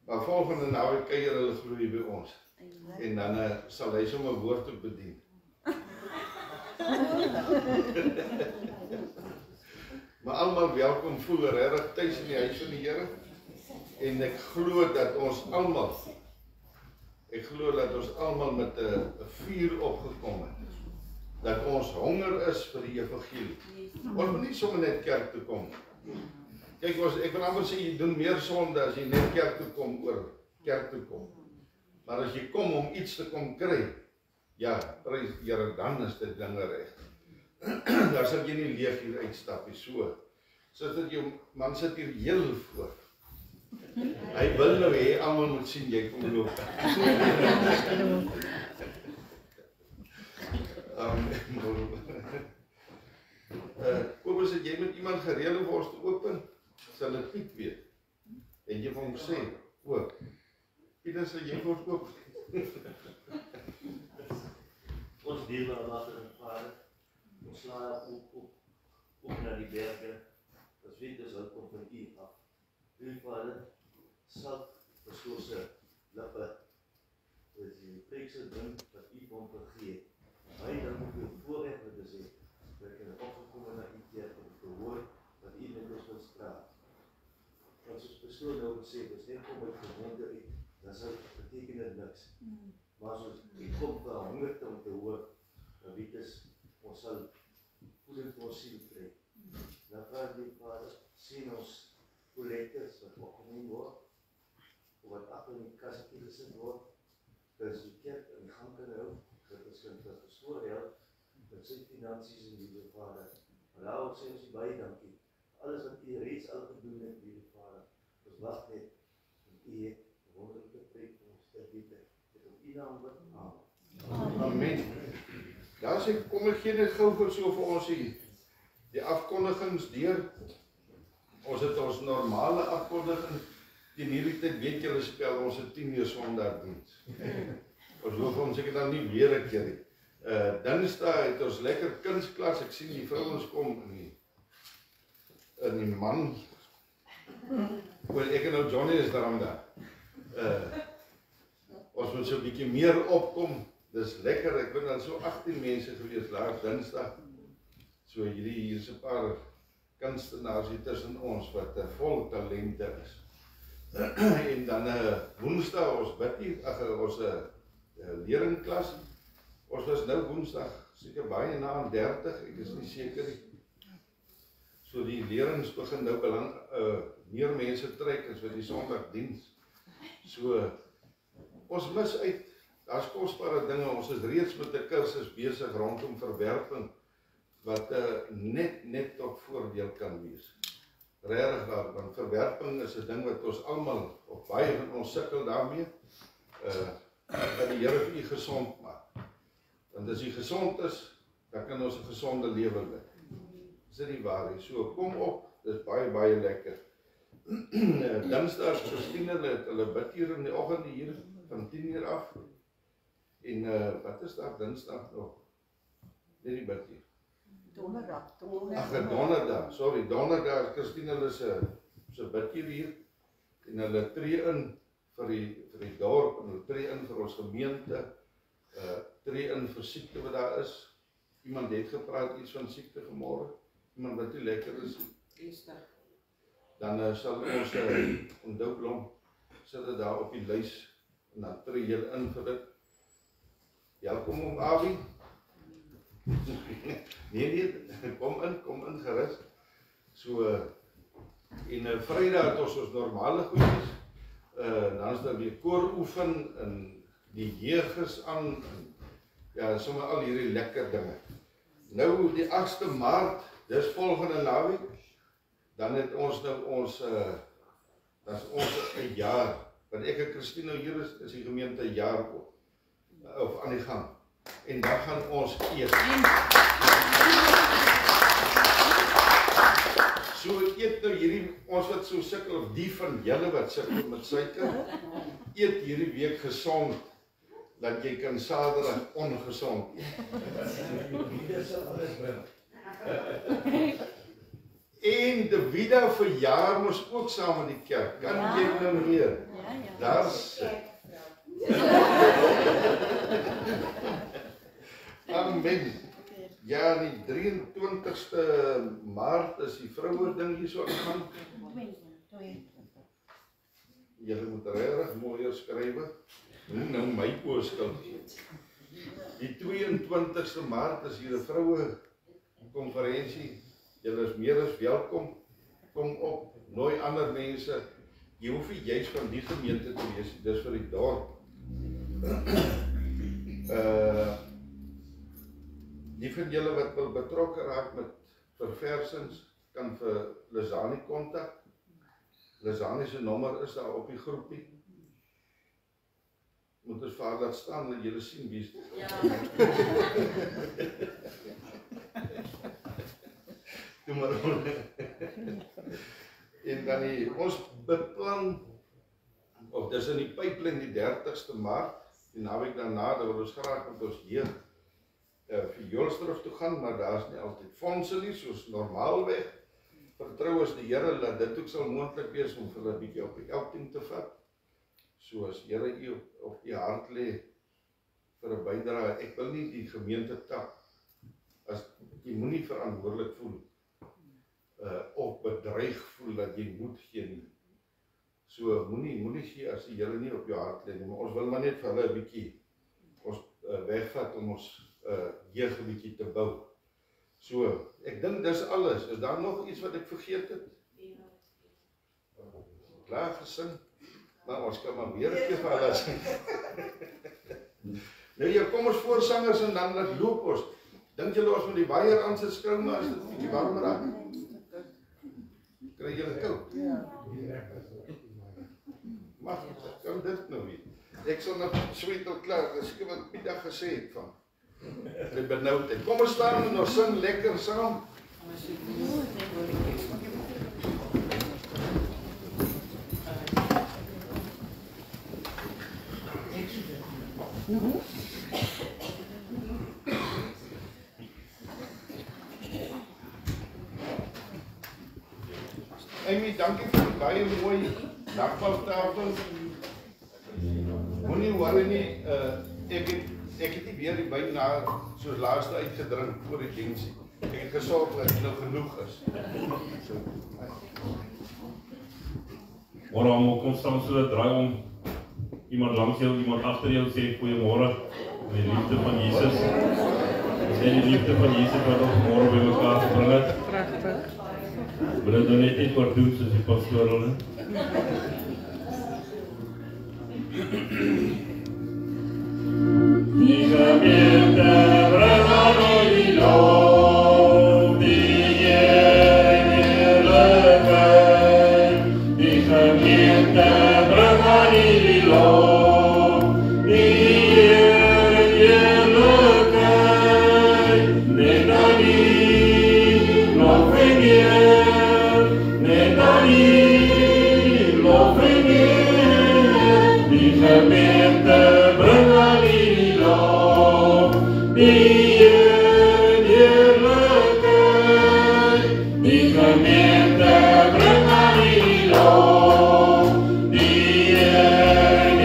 Maar volgende naweek kuier hulle gloei by ons. En dan sal hy sommer woord ook bedien. Maar almal welkom, voel regtig tuis in die huis van die Here. En ek glo dat ons almal met 'n vuur opgekom het. Dat ons honger is vir die evangelie. Ons moet nie sommer net kerk toe kom. Kyk, ek wil amper sê, jy doen meer sonde as jy net kerk toe kom oor kerk toe kom. Maar as jy kom om iets te kom kry, ja, prys die Here, dan is dit dinge reg. Daar sal jy nie leeg hier uitstap nie, so. Sit dit jou man sit hier heel voor. Hy wil nou hê almal moet sien jy kom loop. Kobus, het jy met iemand gereël om ons te open? Sal dit Piet weet. En jy vir hom sê, o, Piet, sal jy vir ons open? Ons dierbare Vader, ons slaap op na die berge. Ons weet ons hou kom van U af. U Vader, sal verskoose lippe, dat die preekse ding wat U hom gegee. Hy dan moet U voorrecht wat te sê, dat ek opgekomen na U kerk om te hoor wat U met ons wil praat. Want soos persoon nou sê, as net kom uit gewoonte uit, dan sal beteken dit niks. Maar soos U kom vir honger om te hoor, dan weet ons sal voeding vir ons siel kry. Dan vraag die Vader, sien ons collectors wat opgenoem word, of wat achter in die kassie gesit word, dat ons die kerk in gang kan hou, dat ons kan verstoor help, met sy finansies en lieve Vader. Maar daarom sê ons die baie dankie, alles wat U reeds al gedoen het, lieve Vader, ons wacht net, en U wonderlijke preek vir ons te bied, met op U naam bid, amen. Amen. Daar sê, kom ek gee net gauw so vir ons die afkondigings deur. Ons het ons normale afkondiging, teen hierdie tyd weet julle spel ons 10 uur sondagdiens. Ons hoop ons ek dan nie weer 'n keer nie. Dinsdag het ons lekker kunsklas, ek sien die vrouens kom in die man. Wel, ek en nou Johnny is daarom daar. Ons moet so 'n bietjie meer opkom. Dis lekker, ek ben dan so 18 mense gewees laat Dinsdag. So hier is 'n paar kunstenaars hier tussen ons wat vol talente is. En dan Woensdag ons bid hier, ons leerlingklas. Ons was nou Woensdag seker baie na aan 30, ek is nie seker nie. So die leerlings begin nou meer mense trek as wat die Sondagdiens. So ons mis uit, daar's kosbare dinge, ons is reeds met 'n kursus besig rondom verwerping wat net tot voordeel kan wees. Regtig waar, want verwerping is 'n ding wat ons almal, of baie van ons sukkel daarmee, dat die Here vir u gesond maak. Want as u gesond is, dan kan ons 'n gesonde lewe lei. Is dit nie waar nie? So kom op, dit is baie lekker. Dinsdag Christine het hulle bidure in die oggend hier van 10 uur af. En wat is daar Dinsdag nog? Net die bidure. Donderdag, sorry, Donderdag Christine hulle se bidure hier. En hulle tree in vir die dorp en hulle tree in vir ons gemeente. Tree in vir siekte wat daar is. Iemand het gepraat iets van siekte vanmôre. Iemand wat nie lekker is. Dan sal ons onthoublom sit dit daar op die lys en dan tree jy in vir dit. Welkom om Avi. Nee, kom in gerus. So en Vrydag het ons normale goedjies. Dan is daar weer kooroefen en die jeugers aan. Ja, sommer al hierdie lekker dinge. Nou die 8de Maart, dis volgende naweek. Dan het ons nou dat is ons 'n jaar. Want ek en Christine nou hier is die gemeente 'n jaar op. Of aan die gang. En dan gaan ons eet. So eet nou hierdie, ons wat so sukkel, of die van julle wat sukkel met suiker, eet hierdie week gesond, dat jy kan Saterdag ongesond eet. En de Vida verjaar ons ook saam met die kerk. Kan jy nou weer? Daar's Amen. Ja, die 23ste Maart is die vroue ding hier so aangaan. Julle moet regtig mooier skrywe. Moenie nou my oorskil gee. Die 22ste Maart is hier 'n vroue konferensie. Julle is meer as welkom. Kom op, nooi ander mense. Jy hoef nie juist van die gemeente te wees, dis vir die dorp. Die van julle wat wil betrokke raak met verversings, kan vir Lizani kontak. Lizani se nommer is daar op die groepie. Moet ons vir haar laat staan, dat julle sien wie is dit. Ja. Doe maar. En dan ons beplan, of dis in die pipeline die 30ste Maart, die naweek daarna, dan wil ons graag met ons jeug vir Joelsdorf toe gaan, maar daar is nie altyd fondse nie, soos normaalweg. Vertrou as die Here dat dit ook sal moontlik wees om vir hulle 'n bietjie op die elting te vat. So as Here u op die hart lê vir 'n bydrae, ek wil nie die gemeente tap, as jy moenie verantwoordelik voel, of bedreig voel dat jy moet gee nie. So moenie gee as die Here nie op jou hart lê nie, maar ons wil maar net vir hulle 'n bietjie ons wegvat om ons jeug 'n bietjie te bou. So, ek dink dis alles. Is daar nog iets wat ek vergeet het? Klaar gesing? Maar ons kan maar weer 'n keer vir hulle sing. Nou ja, kom ons voorsangers en dan laat loop ons. Dink julle ons moet die waier aan sit skrou, maar as dit 'n bietjie warmer raak? Kry julle koud? Ja. Mag kan dit nou nie. Ek sal nog sweetel klaar, dis ek wat middag gesê het van. Die benoudheid. Kom ons staan en ons sing lekker saam. Amy, dankie vir die baie mooi nagvaltafel. Moenie worry nie, ek het nie weer die wyn na soos laaste uitgedrink voor die diens. Ek het gesorg dat dit nou genoeg is. Môre almal, kom staan so draai om. Iemand langs jou, iemand agter jou sê goeiemôre. Die liefde van Jesus. Sê die liefde van Jesus wat ons môre by mekaar gebring het. Pragtig. Wil dit nou net nie oor doen soos die pastoor hulle. Die gemeente bring aan die lof, die heerlikheid. Die gemeente bring aan die lof, die heerlikheid. Net aan die lof en eer, net aan die lof en eer. Die gemeente bring aan die lof, die heerlikheid. Die gemeente bring aan die lof, die heerlikheid.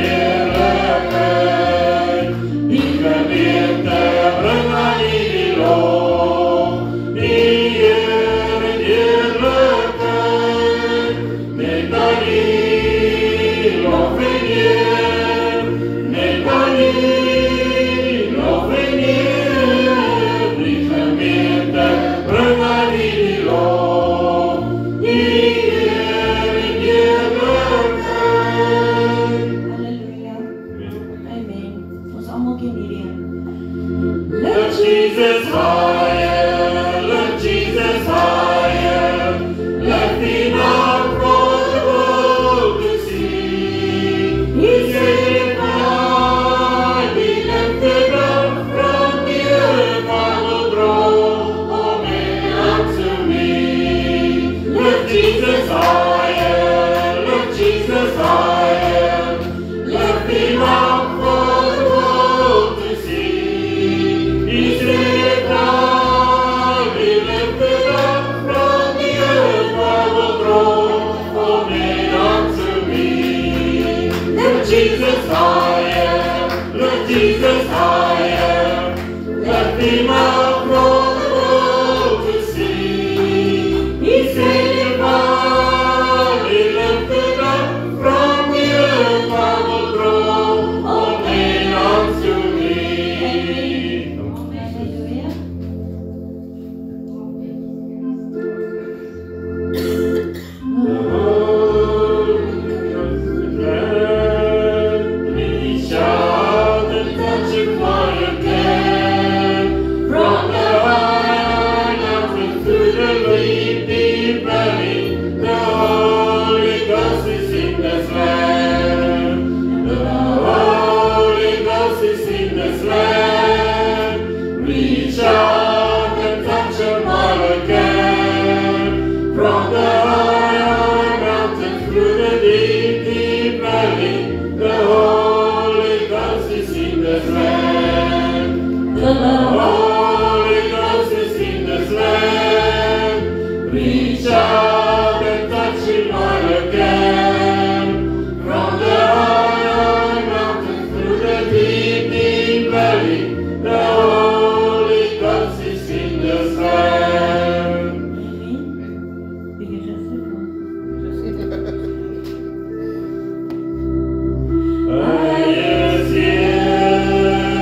Die gemeente bring aan die lof, die heerlikheid. Net aan die lof en eer, Jesus higher, lift Jesus higher, let me now grow to see. He said, if I be lifted up from the earth, I will draw all men unto me. Reach out and touch your fire again. From the high mountain through the deep valley, the Holy Ghost is in this land. The Holy Ghost is in this land. Reach out and touch your fire again. From the high mountain through the deep valley, the Holy Ghost is in this land. The Holy Ghost is in this land. Reach out and touch him all again. From the high mountain through the deep valley, the Holy Ghost is in this land. I is here.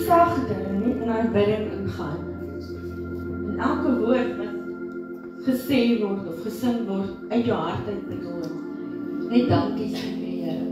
sagter net na bidding ingaan. En elke woord wat gesê word of gesing word uit jou hart uit bedoel. Net dankie sê vir Here.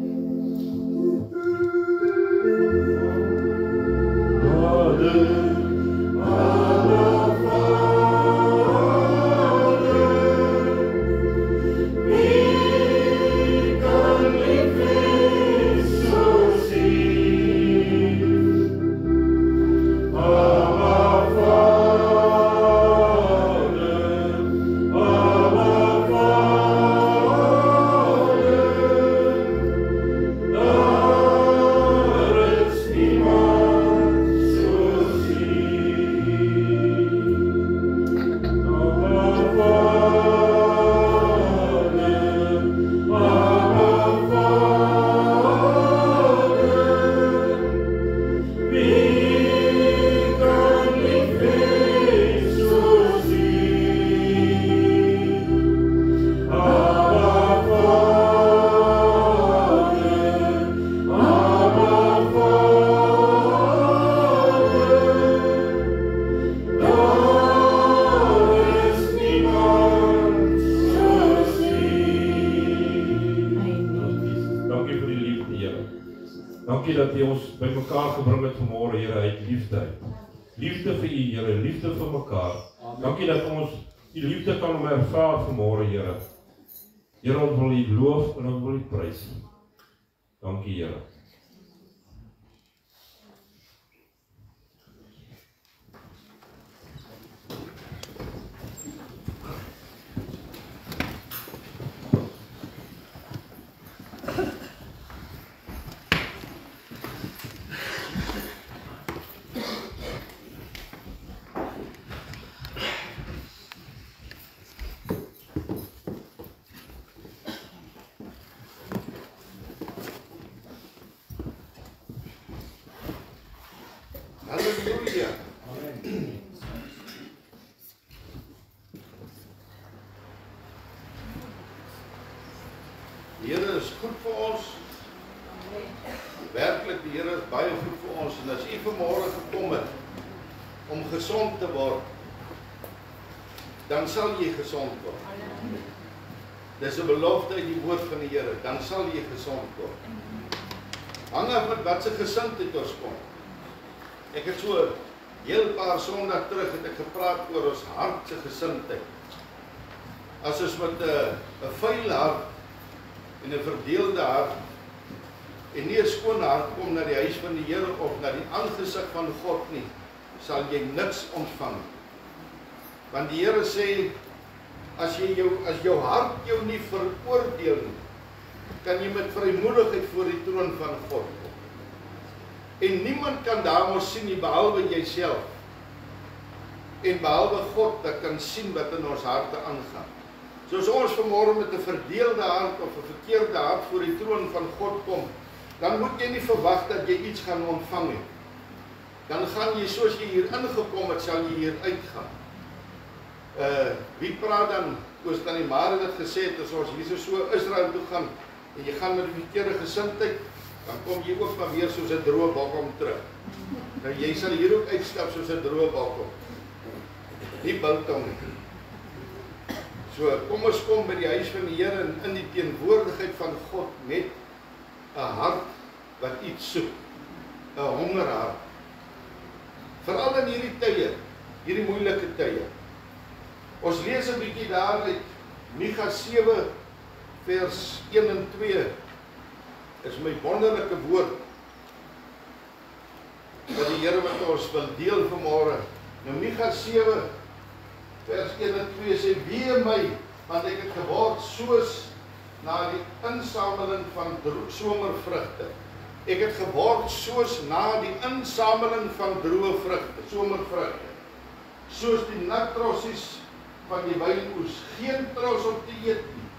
Dankie dat U ons by mekaar gebring het vanmôre, Here, uit liefde uit. Liefde vir U, Here, liefde vir mekaar. Dankie dat ons U liefde kan ervaar vanmôre, Here. Here, ons wil U loof en ons wil U prys. Dankie, Here. Halleluja. Die Here is goed vir ons. Werklik, die Here is baie goed vir ons. En as U vanmôre gekom het om gesond te word, dan sal jy gesond word. Dis 'n belofte uit die woord van die Here, dan sal jy gesond word. Hang af met wat se gesindheid ons kom. Ek het so heel paar Sondag terug het ek gepraat oor ons hart se gesindheid. As ons met 'n vuil hart en 'n verdeelde hart en nie 'n skoon hart kom na die huis van die Here of na die aangesig van God nie, sal jy niks ontvang. Want die Here sê, as jou hart jou nie veroordeel nie, kan jy met vrymoedigheid voor die troon van God kom. En niemand kan daar mos sien nie behalwe jouself. En behalwe God dat kan sien wat in ons harte aangaan. Soos ons vanmôre met 'n verdeelde hart of 'n verkeerde hart voor die troon van God kom, dan moet jy nie verwag dat jy iets gaan ontvang nie. Dan gaan jy soos jy hier ingekom het, sal jy hier uitgaan. Wie praat dan, oos Tannie Mare het gesê het, as ons hier so Israel toe gaan, en jy gaan met die verkeerde gesindheid, dan kom jy ook maar weer soos 'n droë bokkom terug. Nou jy sal hier ook uitstap soos 'n droë bokkom. Nie biltong nie. So kom ons kom by die huis van die Here en in die teenwoordigheid van God met 'n hart wat iets soek, 'n hongerhart. Veral in hierdie tye, hierdie moeilike tye. Ons lees 'n bietjie daar uit Micha 7 vers 1 en 2. Is my wonderlike woord dat die Here wat ons wil deel vanmôre. Nou Micha 7 vers 1 en 2 sê, wee my, want ek het geword soos na die insameling van somervrugte. Ek het geword soos na die insameling van droë vrugte, somervrugte. Soos die natrossies van die wynoes, geen tros om te eet nie.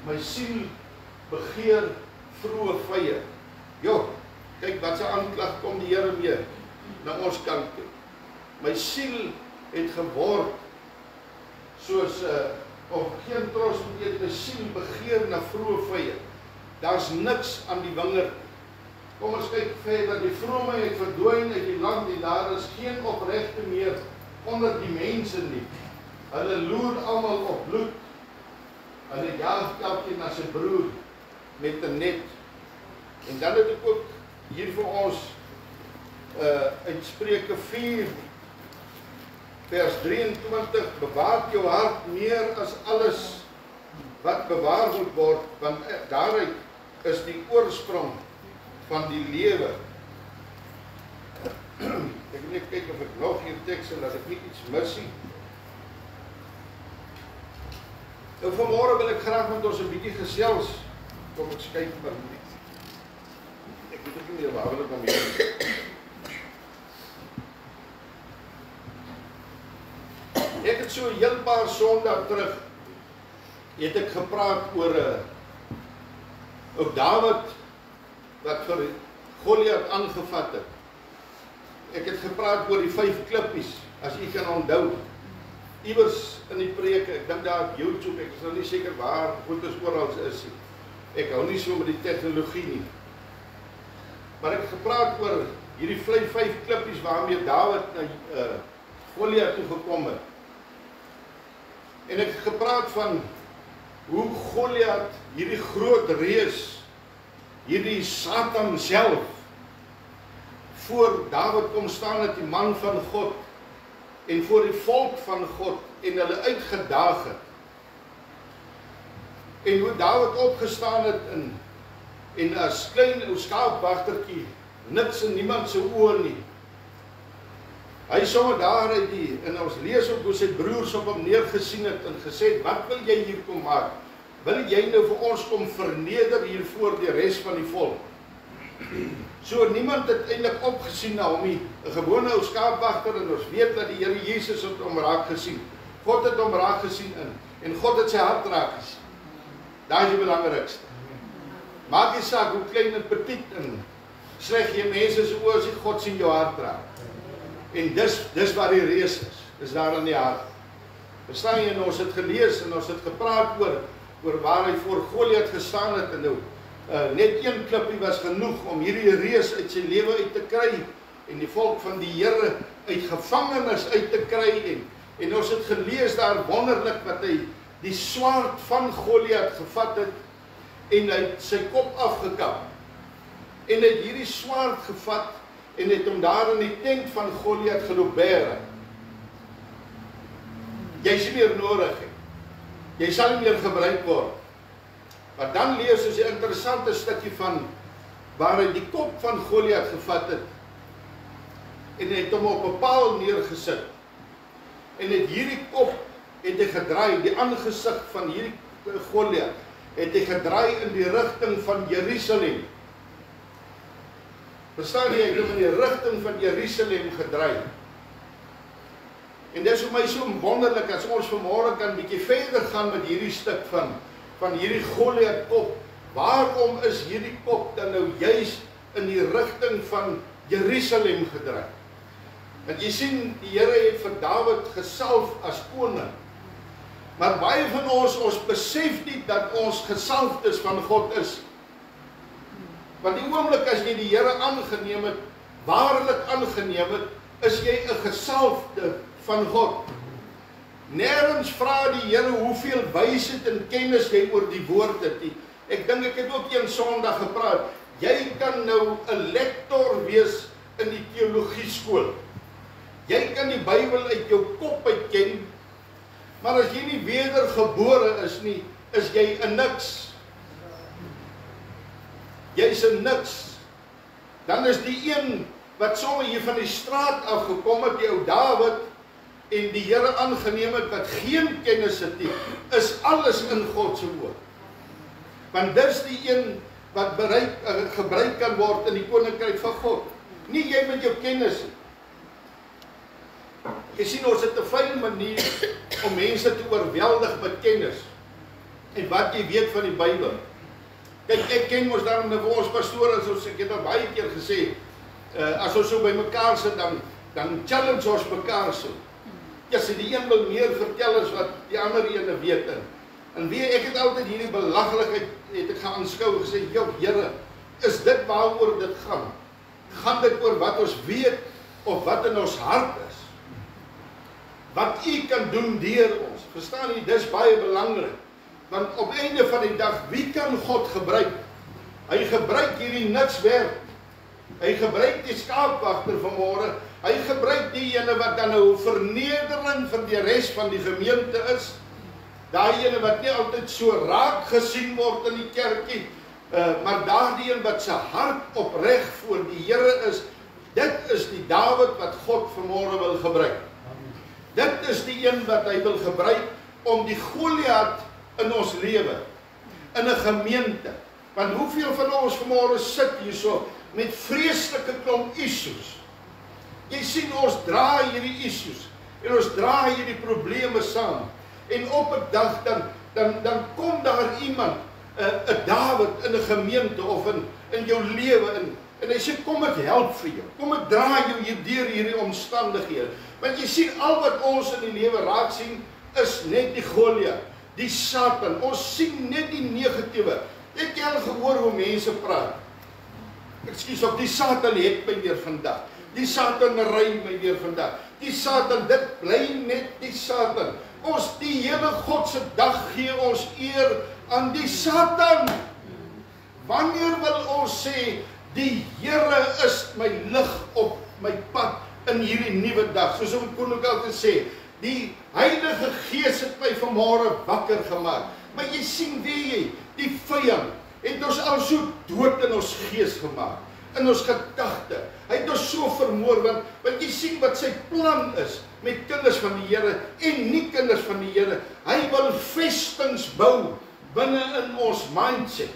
My siel begeer vroeë vye. Jo, kyk wat se aanklag kom die Here mee na ons kant toe. My siel het geword soos of geen tros om eet, my siel begeer na vroeë vye. Daar's niks aan die wingerd. Kom ons kyk verder, die vrome het verdwyn uit die land en daar is geen opregte meer onder die mense nie. Hulle loer almal op bloed. Hulle jaag elkeen na sy broer met 'n net. En dan het ek ook hier vir ons uit Spreuke 4 vers 23, bewaar jou hart meer as alles wat bewaar moet word, want daaruit is die oorsprong van die lewe. Ek wil net kyk of ek nog hier teks en dat ek nie iets mis nie. Nou vanmôre wil ek graag met ons 'n bietjie gesels. Kom ek kyk maar net. Ek weet ook nie meer waar wil ek hom hê. Ek het so 'n heel paar Sondae terug het ek gepraat oor ook Dawid wat vir Goliat aangevat het. Ek het gepraat oor die 5 klippies, as u kan onthou. Iewers in die preke, ek dink daar op YouTube, ek is nou nie seker waar goed is oral is. Ek hou nie so met die tegnologie nie. Maar ek het gepraat oor hierdie 5 klippies waarmee Dawid na Goliat toe gekom het. En ek het gepraat van hoe Goliat, hierdie groot reus, hierdie Satan self, voor Dawid kom staan het, die man van God, en voor die volk van God, en hulle uitgedaag het. En hoe Dawid opgestaan het, en as klein skaapwagtertjie, niks in niemand se oë nie. Hy sommer daar uit en ons lees ook hoe sy broers op hom neergesien het en gesê, wat wil jy hier kom maak? Wil jy nou vir ons kom verneder hier voor die res van die volk? So niemand het eintlik opgesien na hom nie, 'n gewone ou skaapwagter, en ons weet dat die Here Jesus het hom raak gesien. God het hom raak gesien en God het sy hart raak gesien. Daai is die belangrikste. Maak nie saak hoe klein en petit en sleg jy mense se oë as God sien jou hart raak. En dis waar die reus is daar in die hart. Verstaan jy, en ons het gelees en ons het gepraat oor waar hy voor Goliat gestaan het en nou net 1 klippie was genoeg om hierdie reus uit sy lewe uit te kry en die volk van die Here uit gevangenis uit te kry en ons het gelees daar wonderlik wat hy die swaard van Goliat gevat het en hy het sy kop afgekap en hy het hierdie swaard gevat en het hom daar in die tent van Goliat geloop bære. Jy is nie meer nodig nie. Jy sal nie meer gebruik word. Maar dan lees ons 'n interessante stukkie van waar hy die kop van Goliat gevat het en hy het hom op 'n paal neergesit. En het hierdie kop het hy gedraai, die aangesig van hierdie Goliat het hy gedraai in die rigting van Jerusalem. Verstaan jy, ek het in die rigting van Jerusalem gedraai. En dit is vir my so wonderlik as ons vanmôre kan bietjie verder gaan met hierdie stuk van hierdie Goliat kop. Waarom is hierdie kop dan nou juis in die rigting van Jerusalem gedraai? Want jy sien, die Here het vir Dawid gesalf as koning. Maar baie van ons besef nie dat ons gesalfdes van God is. Want die oomblik as jy die Here aangeneem het, waarlik aangeneem het, is jy 'n gesalfde van God. Nergens vra die Here hoeveel wysheid en kennis jy oor die woord het nie. Ek dink ek het ook een Sondag gepraat. Jy kan nou 'n lektor wees in die teologie skool. Jy kan die Bybel uit jou kop uit ken, maar as jy nie wedergebore is nie, is jy 'n niks. Jy's 'n niks. Dan is die een wat sommer hier van die straat af gekom het, die ou Dawid, en die Here aangeneem het wat geen kennis het nie, is alles in God se woord. Want dis die een wat gebruik kan word in die koninkryk van God. Nie jy met jou kennis nie. Jy sien, ons het 'n fyn manier om mense te oorweldig met kennis en wat jy weet van die Bybel. Kyk, ek ken mos daarom vir ons pastore, soos ek het al baie keer gesê, as ons so by mekaar sit, dan challenge ons mekaar so. Ja, sê die een wil meer vertel as wat die ander ene weet. En weet, ek het altyd hierdie belaglikheid het ek gaan aanskou, gesê, jou Here, is dit waaroor dit gaan. Gaan dit oor wat ons weet of wat in ons hart is? Wat U kan doen deur ons. Verstaan jy, dis baie belangrik. Want op einde van die dag, wie kan God gebruik? Hy gebruik hierdie nikswerk. Hy gebruik die skaapwagter vanmôre. Hy gebruik die ene wat dan nou vernedering vir die res van die gemeente is. Daai ene wat nie altyd so raak gesien word in die kerkie, maar daardie een wat sy hart opreg voor die Here is, dit is die Dawid wat God vanmôre wil gebruik. Dit is die een wat hy wil gebruik om die Goliat in ons lewe, in 'n gemeente. Want hoeveel van ons vanmôre sit hierso met vreeslike klomp issues. Jy sien, ons dra hierdie issues en ons dra hierdie probleme saam. En op 'n dag dan kom daar iemand, 'n Dawid in 'n gemeente of in jou lewe en hy sê, kom ek help vir jou. Kom ek dra jou hier deur hierdie omstandighede. Want jy sien, al wat ons in die lewe raak sien is net die Goliat, die Satan. Ons sien net die negatiewe. Ek het al gehoor hoe mense praat. Ekskuus, of die Satan het my weer vandag. Die Satan ry my weer vandag. Die Satan, dit bly net die Satan. Ons, die hele God se dag gee ons eer aan die Satan. Wanneer wil ons sê, die Here is my lig op my pad in hierdie nuwe dag? Soos ek kon ook altyd sê, die Heilige Gees het my vanmôre wakker gemaak. Maar jy sien, weet jy, die vyand het ons al so dood in ons gees gemaak, in ons gedagte. Hy het ons so vermoor, want jy sien wat sy plan is met kinders van die Here en nie kinders van die Here. Hy wil vestings bou binne in ons mindset.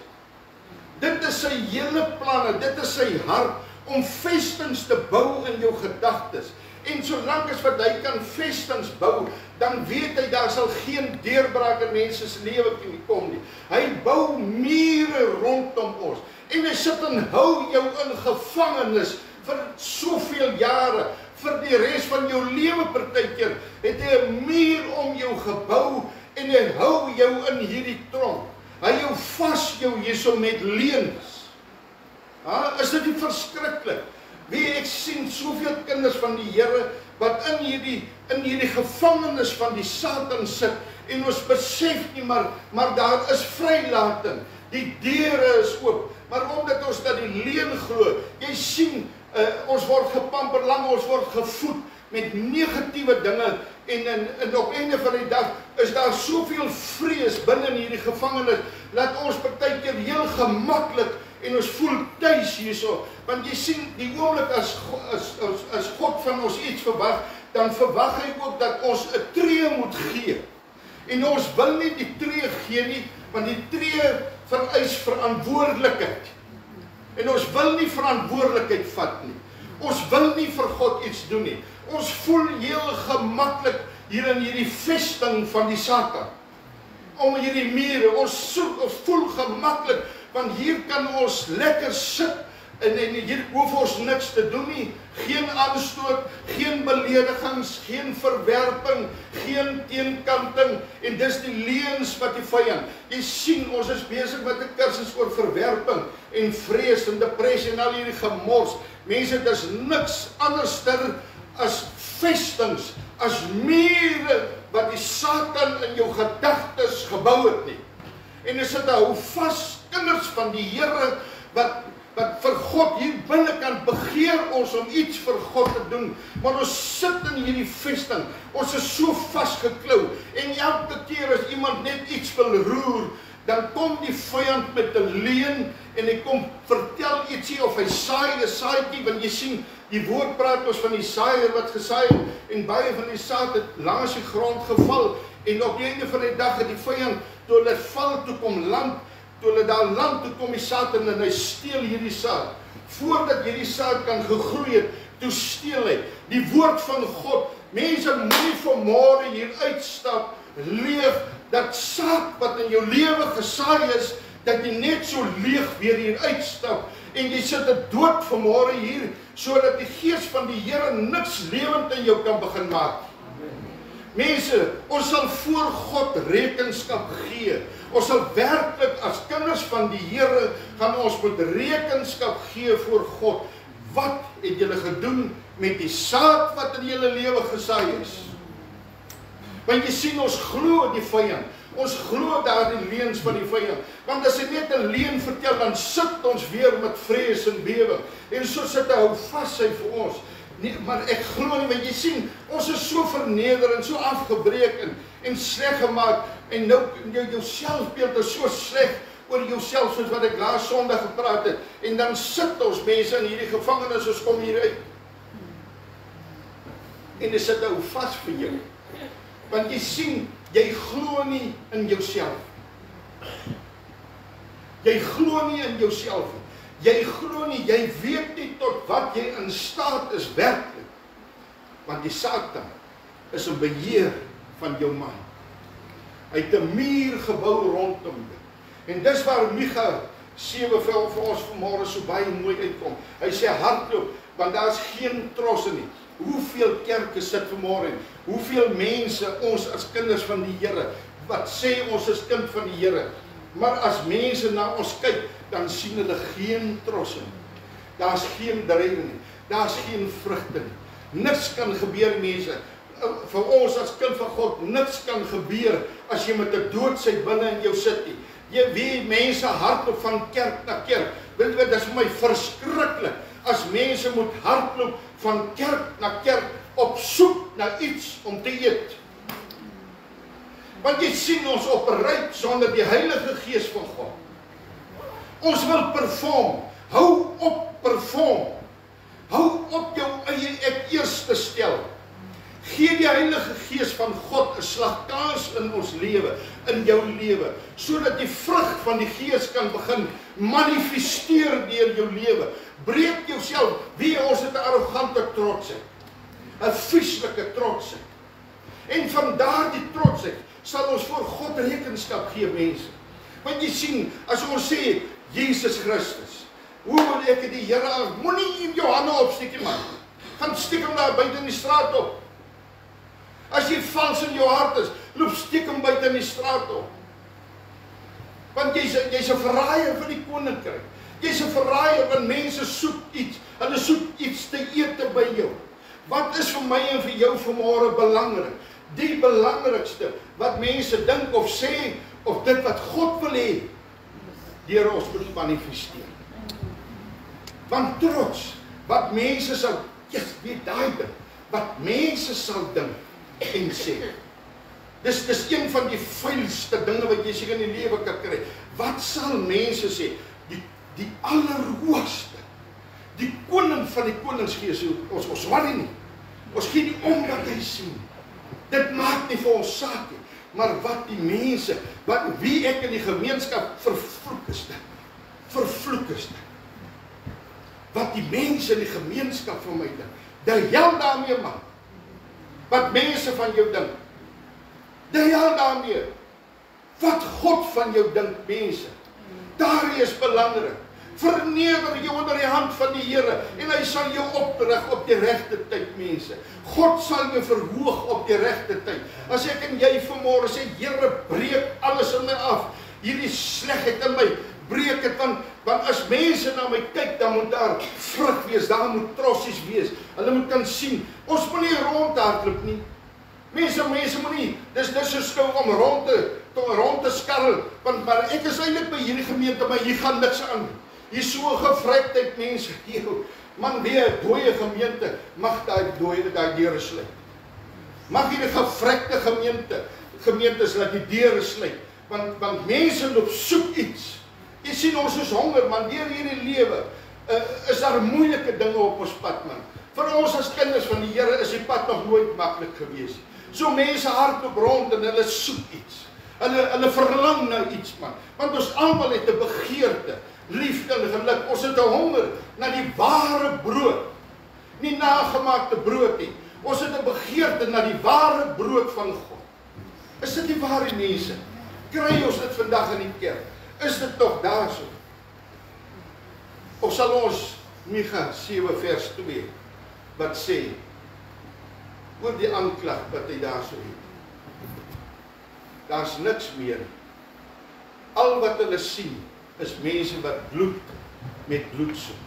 Dit is sy hele planne, dit is sy hart om vestings te bou in jou gedagtes. En solank as wat hy kan vestings bou, dan weet hy daar sal geen deurbraak in mense se lewe kom nie. Hy bou mure rondom ons. En hy sit en hou jou in gevangenis vir soveel jare, vir die res van jou lewe partykeer. Het hy 'n muur om jou gebou en hy hou jou in hierdie tronk. Hy hou vas jou hierso met leuns. Is dit nie verskriklik? Wie ek sien soveel kinders van die Here wat in hierdie gevangenis van die Satan sit en ons besef nie, maar daar is vrylating. Die deure is oop, maar omdat ons dat die leuen glo, jy sien, ons word gepamper lang, ons word gevoed met negatiewe dinge en op einde van die dag is daar soveel vrees binne in hierdie gevangenis, dat ons partykeer heel gemaklik en ons voel tuis hierso, want jy sien, die oomblik as God van ons iets verwag, dan verwag hy ook dat ons 'n tree moet gee. En ons wil nie die tree gee nie, want die tree vereis verantwoordelikheid. En ons wil nie verantwoordelikheid vat nie. Ons wil nie vir God iets doen nie. Ons voel heel gemaklik hier in hierdie vesting van die Satan. Om hierdie mure, ons voel gemaklik, want hier kan ons lekker sit en hier hoef ons niks te doen nie. Geen aanstoot, geen beledigings, geen verwerping, geen teenkanting. En dis die leuns wat die vyand. Jy sien, ons is besig met 'n kursus oor verwerping en vrees en depressie en al hierdie gemors. Mense, dis niks anderster as vestings, as mure wat die Satan in jou gedagtes gebou het nie. En as dit hou vas, kinders van die Here wat vir God hier binnekant begeer ons om iets vir God te doen, maar ons sit in hierdie vesting, ons is so vasgeklou, en elke keer as iemand net iets wil roer, dan kom die vyand met 'n leuen, en hy kom vertel ietsie, of hy saai 'n saadjie, want jy sien, die woord praat ons van die saaier wat gesaai het, en baie van die saad het langs die grond geval, en op die einde van die dag het die vyand, toe hulle val toe kom land, toe hulle daar land toe kom die Satan en hy steel hierdie saad. Voordat hierdie saad kan gegroei het, toe steel hy die woord van God. Mense moenie vanmôre hier uitstap leeg, dat saad wat in jou lewe gesaai is, dat jy net so leeg weer hier uitstap en jy sit 'n dood vanmôre hier, sodat die Gees van die Here niks lewend in jou kan begin maak. Mense, ons sal voor God rekenskap gee. Ons sal werklik as kinders van die Here gaan ons moet rekenskap gee voor God. Wat het julle gedoen met die saad wat in julle lewe gesaai is? Want jy sien, ons glo die vyand. Ons glo daar die leuns van die vyand. Want as hy net 'n leuen vertel, dan sit ons weer met vrees en bewering. En so sit hy hou vas hy vir ons. Nee, maar ek glo nie, want jy sien, ons is so verneder en so afgebreek en sleg gemaak. En nou jou selfbeeld is so sleg oor jouself, soos wat ek laas Sondag gepraat het. En dan sit ons mense in hierdie gevangenis, ons kom hier uit. En dit sit hou vas vir jou. Want jy sien, jy glo nie in jouself. Jy glo nie in jouself. Jy glo nie, jy weet nie tot wat jy in staat is werklik. Want die Satan is 'n beheer van jou mind. Hy het 'n muur gebou rondom jou. En dis waar Micha 7 vir ons vanmôre so baie mooi uitkom. Hy sê hardloop, want daar's geen trosse nie. Hoeveel kerke sit vanmôre? Hoeveel mense, ons as kinders van die Here, wat sê ons is kind van die Here, maar as mense na ons kyk, dan sien hulle geen trosse nie. Daar's geen drywe nie. Daar's geen vrugte nie. Niks kan gebeur, mense. Vir ons as kind van God, niks kan gebeur as jy met 'n doodsheid binne in jou sit nie. Jy weet, mense hardloop van kerk na kerk. Weet jy, dit is vir my verskriklik as mense moet hardloop van kerk na kerk op soek na iets om te eet. Want jy sien, ons opereer sonder die Heilige Gees van God. Ons wil perform. Hou op perform. Hou op jou eie ek eerste stel. Gee die Heilige Gees van God 'n slagkans in ons lewe, in jou lewe, sodat die vrug van die Gees kan begin manifesteer deur jou lewe. Breek jouself. Wie ons het 'n arrogante trotsheid, 'n vieslike trotsheid. En van daardie trotsheid sal ons voor God rekenskap gee, mense. Want jy sien, as ons sê Jesus Christus, hoe wil ek die Here aan? Moenie in jou hande opsteek nie, man. Gaan steek hom daar buite in die straat op. As jy vals in jou hart is, loop steek hom buite in die straat op. Want jy's 'n verraaier van die koninkryk. Jy's 'n verraaier want mense soek iets. Hulle soek iets te eet by jou. Wat is vir my en vir jou vanmôre belangrik? Die belangrikste wat mense dink of sê, of dit wat God wil hê, deur ons moet manifesteer. Want trots, wat mense sal, weet daai ding, wat mense sal dink en sê. Dis een van die vuilste dinge wat jy seker in die lewe kan kry. Wat sal mense sê? Die allerhoogste, die koning van die koningsgees, ons worry nie. Ons gee nie om wat hy sien. Dit maak nie vir ons saak nie. Maar wat die mense, wie ek in die gemeenskap vervloek is dit. Vervloek is dit. Wat die mense in die gemeenskap van my dink. Die hel daarmee, man. Wat mense van jou dink. Die hel daarmee. Wat God van jou dink, mense. Daar is belangrik. Verneder jou onder die hand van die Here en hy sal jou oprig op die regte tyd, mense. God sal jou verhoog op die regte tyd. As ek en jy vanmôre sê, Here, breek alles in my af. Hierdie slegheid in my, breek dit, want as mense na my kyk, dan moet daar vrug wees, daar moet trossies wees. Hulle moet kan sien. Ons moet nie rondhardloop nie. Mense moet nie, dis so skou om rond te skarrel, want maar ek is eintlik by hierdie gemeente, maar hier gaan niks aan. Hier so gevryheid mense, man, weer 'n dooie gemeente, mag daai deure sluit. Mag hierdie gevrykte gemeentes laat die deure sluit, want mense loop soek iets. Jy sien, ons is honger, man, deur hierdie lewe, is daar moeilike dinge op ons pad, man. Vir ons as kinders van die Here is die pad nog nooit maklik gewees. So mense hardloop rond en hulle soek iets. Hulle verlang na iets, man. Want ons almal het 'n begeerte, liefde en geluk. Ons het 'n honger na die ware brood. Nie nagemaakte brood nie. Ons het 'n begeerte na die ware brood van God. Is dit die ware mense? Kry ons dit vandag in die kerk? Is dit tog daar so? Of sal ons Micha 7 vers 2 wat sê oor die aanklag wat hy daar so het? Daar's niks meer. Al wat hulle sien is mense wat bloed met bloed soek.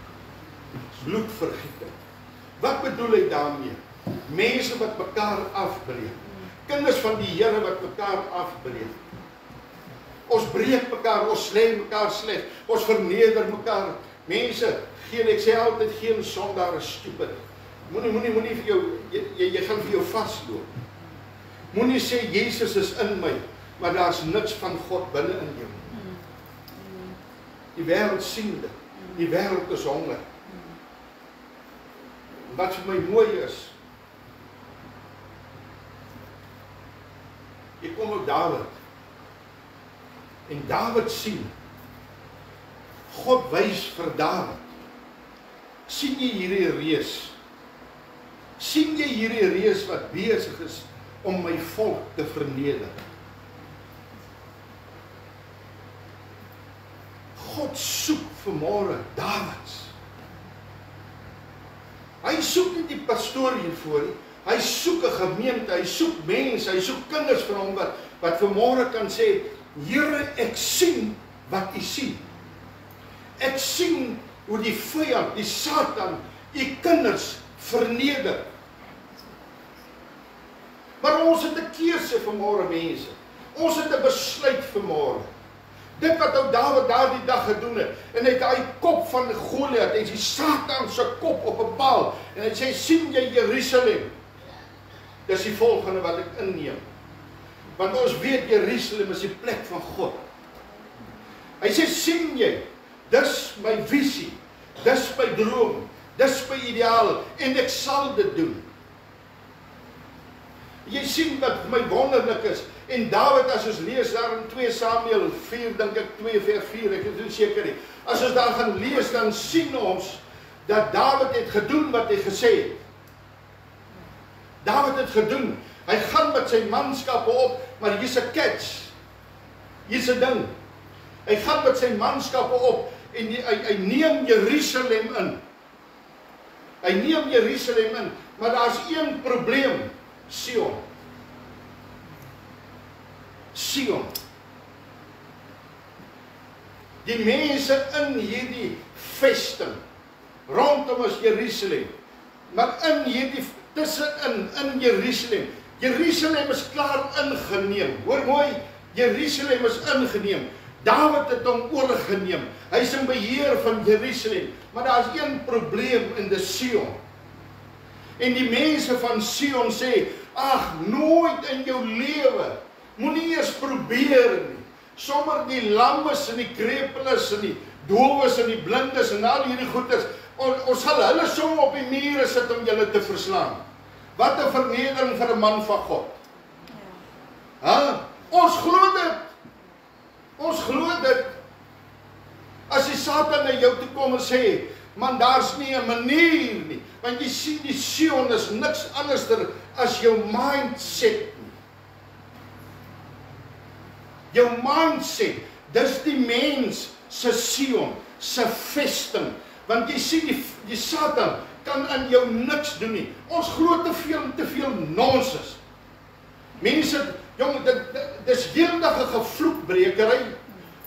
Bloedvergieting. Wat bedoel hy daarmee? Mense wat mekaar afbreek. Kinders van die Here wat mekaar afbreek. Ons breek mekaar, ons sleg mekaar sleg, ons verneder mekaar. Mense, ek sê altyd, geen sondaar is stupid. Moenie vir jou, jy gaan vir jou vasloop. Moenie sê, Jesus is in my, maar daar is niks van God binne in jou. Die wêreld sien dit, die wêreld is honger. Wat vir my mooi is, ek kom op Dawid, en Dawid sien, God wys vir Dawid, sien jy hierdie reus? Sien jy hierdie reus wat besig is om my volk te verneder? God soek vanmôre Dawids. Hy soek nie die pastoor hiervoor nie. Hy soek 'n gemeente, hy soek mense, hy soek kinders van hom wat vanmôre kan sê, Here, ek sien wat U sien. Ek sien hoe die vyand, die Satan, U kinders verneder. Maar ons het 'n keuse vanmôre, mense. Ons het 'n besluit vanmôre. Dit wat ou Dawid daardie dag gedoen het, en hy het daai kop van Goliat, en die Satan se kop op 'n paal, en hy sê, sien jy Jerusalem? Dis die volgende wat ek inneem. Want ons weet Jerusalem is die plek van God. Hy sê, sien jy, dis my visie, dis my droom, dis my ideaal, en ek sal dit doen. Jy sien wat my wonderlik is, en Dawid, as ons lees daar in 2 Samuel 4, dink ek 2 vers 4, ek is nie seker nie, as ons daar gaan lees, dan sien ons, dat Dawid het gedoen wat hy gesê het. Dawid het gedoen, hy gaan met sy manskappe op, maar hier's 'n catch, hier's 'n ding, hy gaan met sy manskappe op, en hy neem Jerusalem in, hy neem Jerusalem in, maar daar's een probleem, Sion. Sion. Die mense in hierdie vesting, rondom is Jerusalem, maar in hierdie, tussenin, in Jerusalem, Jerusalem is klaar ingeneem, hoor mooi, Jerusalem is ingeneem, Dawid het hom oorgeneem, hy is in beheer van Jerusalem, maar daar is een probleem in die Sion, en die mense van Sion sê, ag, nooit in jou lewe, moenie eers probeer nie, sommer die lammes en die krepeles en die dowes en die blindes en al hierdie goeders, ons sal hulle som op die mure sit om julle te verslaan. Wat 'n vernedering vir 'n man van God. Ons glo dit. Ons glo dit. As die Satan na jou toe kom en sê, man, daar's nie 'n manier nie, want jy sien die Sion is niks anderster as jou mindset. Jou mindset, dis die mens se Sion, se vesting, want jy sien die Satan kan aan jou niks doen nie. Ons glo te veel nonsens. Mense, jong, dis heeldag 'n gevloekbrekery,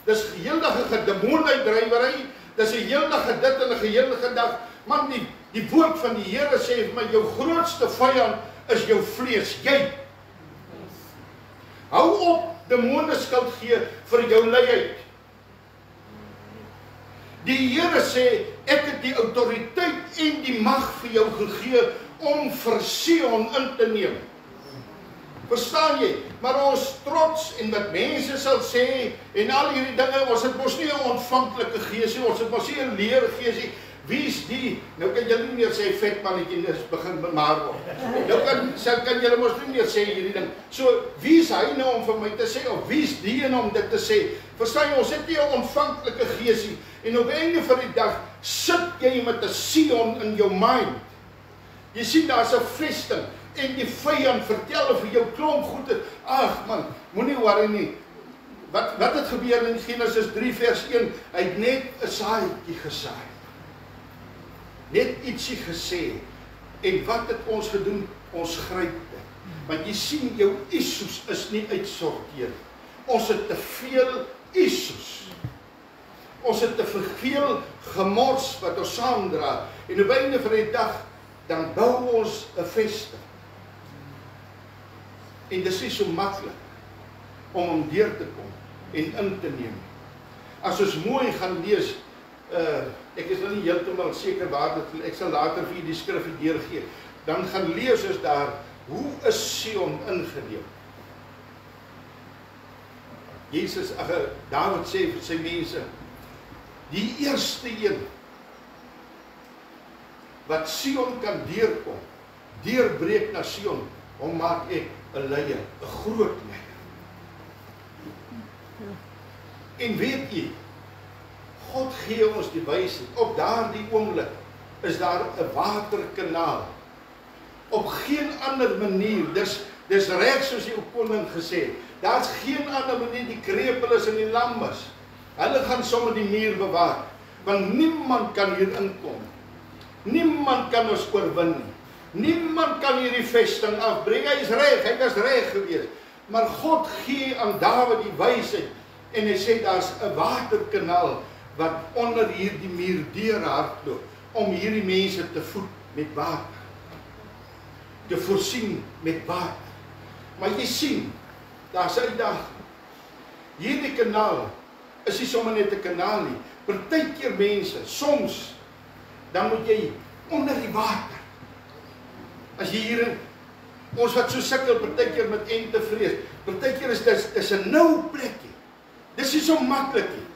dis heeldag 'n gedemoonuitdrywery, dis 'n heeldag dit en 'n heeldag dag. Man, die woord van die Here sê vir my, jou grootste vyand is jou vlees, jy. Hou op demone skuld gee vir jou luiheid. Die Here sê, ek het die autoriteit en die mag vir jou gegee om vir Sion in te neem. Verstaan jy? Maar ons trots en wat mense sal sê en al hierdie dinge, ons het mos nie 'n ontvanklike gees nie, ons het mos nie 'n leer gees nie. Wie is die? Nou kan julle nie meer sê vet mannetjie is begin bemaar word. Nou kan julle mos nie meer sê hierdie ding. So wie is hy nou om vir my te sê, of wie is die om dit te sê? Verstaan jy, ons het nie 'n ontvanklike gees nie. En op die einde van die dag sit jy met 'n Sion in jou mind. Jy sien daar's 'n vesting en die vyand vertel vir jou klomp goede. Ag man, moenie worry nie. Wat het gebeur in Genesis 3 vers 1? Hy het net 'n saadjie gesaai. Net ietsie gesê, en wat het ons gedoen? Ons gryp dit, want jy sien jou issues is nie uitsorteer, ons het te veel issues, Ons het te veel gemors wat ons saamdra. En op einde van die dag, dan bou ons 'n vesting. En dit is nie so maklik om hom deur te kom en in te neem. As ons mooi gaan lees, ek is nou nie heeltemal seker waar dit, ek sal later vir die skrif deurgee, dan gaan lees ons daar, hoe is Sion ingedeel? Dawid sê vir sy mense, die eerste een wat Sion kan deurkom, deurbreek na Sion, hom maak ek 'n leier, 'n groot leier. En weet jy, God gee ons die wysheid. Op daardie oomblik is daar 'n waterkanaal. Op geen ander manier, dis reg soos die koning gesê het, daar's geen ander manier, die krepeles en die lammes, hulle gaan sommer die muur bewaak, want niemand kan hier inkom. Niemand kan ons oorwin nie. Niemand kan hierdie vesting afbreek. Hy is reg, hy was reg geweest. Maar God gee aan Dawid die wysheid en hy sê daar's 'n waterkanaal wat onder hierdie muur deurhardloop om hierdie mense te voed met water. Te voorsien met water. Maar jy sien, daar's 'n uitdaging. Hierdie kanaal is nie sommer net 'n kanaal nie. Partykeer mense, soms dan moet jy onder die water. As jy hierin, ons wat so sukkel partykeer met ente vrees, partykeer is dis 'n nou plekkie. Dis nie so maklik nie.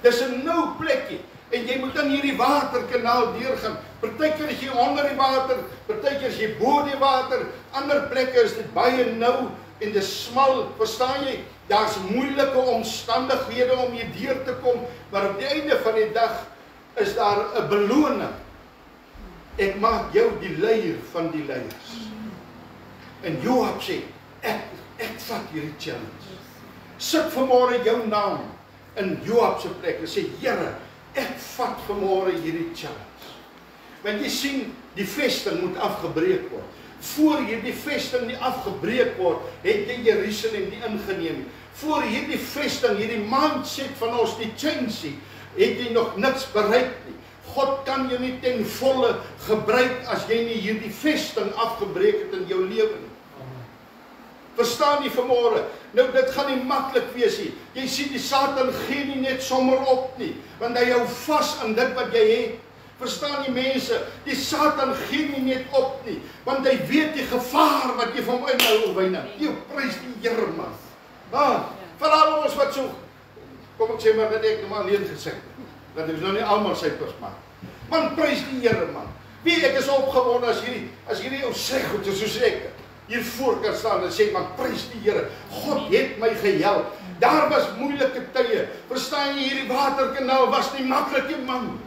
Dis 'n nou plekkie. En jy moet in hierdie waterkanaal deurgaan. Partykeer is jy onder die water, partykeer is jy bo die water, ander plekke is dit baie nou en dis smal, verstaan jy? Daar's moeilike omstandighede om hier deur te kom, maar op die einde van die dag is daar 'n beloning. Ek maak jou die leier van die leiers. En Joab sê, ek vat hierdie challenge. Sit vanmôre jou naam in Joab se plek en sê, Here, ek vat vanmôre hierdie challenge. Want jy sien, die vesting moet afgebreek word. Voor hierdie vesting nie afgebreek word, het jy Jerusalem nie ingeneem nie. Voor hierdie vesting, hierdie mindset van ons, die change, het jy nog niks bereik nie. God kan jou nie ten volle gebruik as jy nie hierdie vesting afgebreek het in jou lewe nie. Verstaan jy vanmôre? Nou dit gaan nie maklik wees nie. Jy sien die Satan gee nie net sommer op nie, want hy hou vas aan dit wat jy het. Verstaan jy mense? Die Satan gee nie net op nie, want hy weet die gevaar wat jy van hom inhou wyne. Jy prys die Here man. Veral ons wat so, kom ek sê maar dat ek nou alleen gesê het. Dat ek nou nie almal sy pers maak. Man prys die Here man. Wie ek is opgewonde as hierdie ou sê goed, soos ek hier voor kan staan en sê, man prys die Here. God het my gehelp. Daar was moeilike tye. Verstaan jy, hierdie waterkanaal was nie maklik nie man.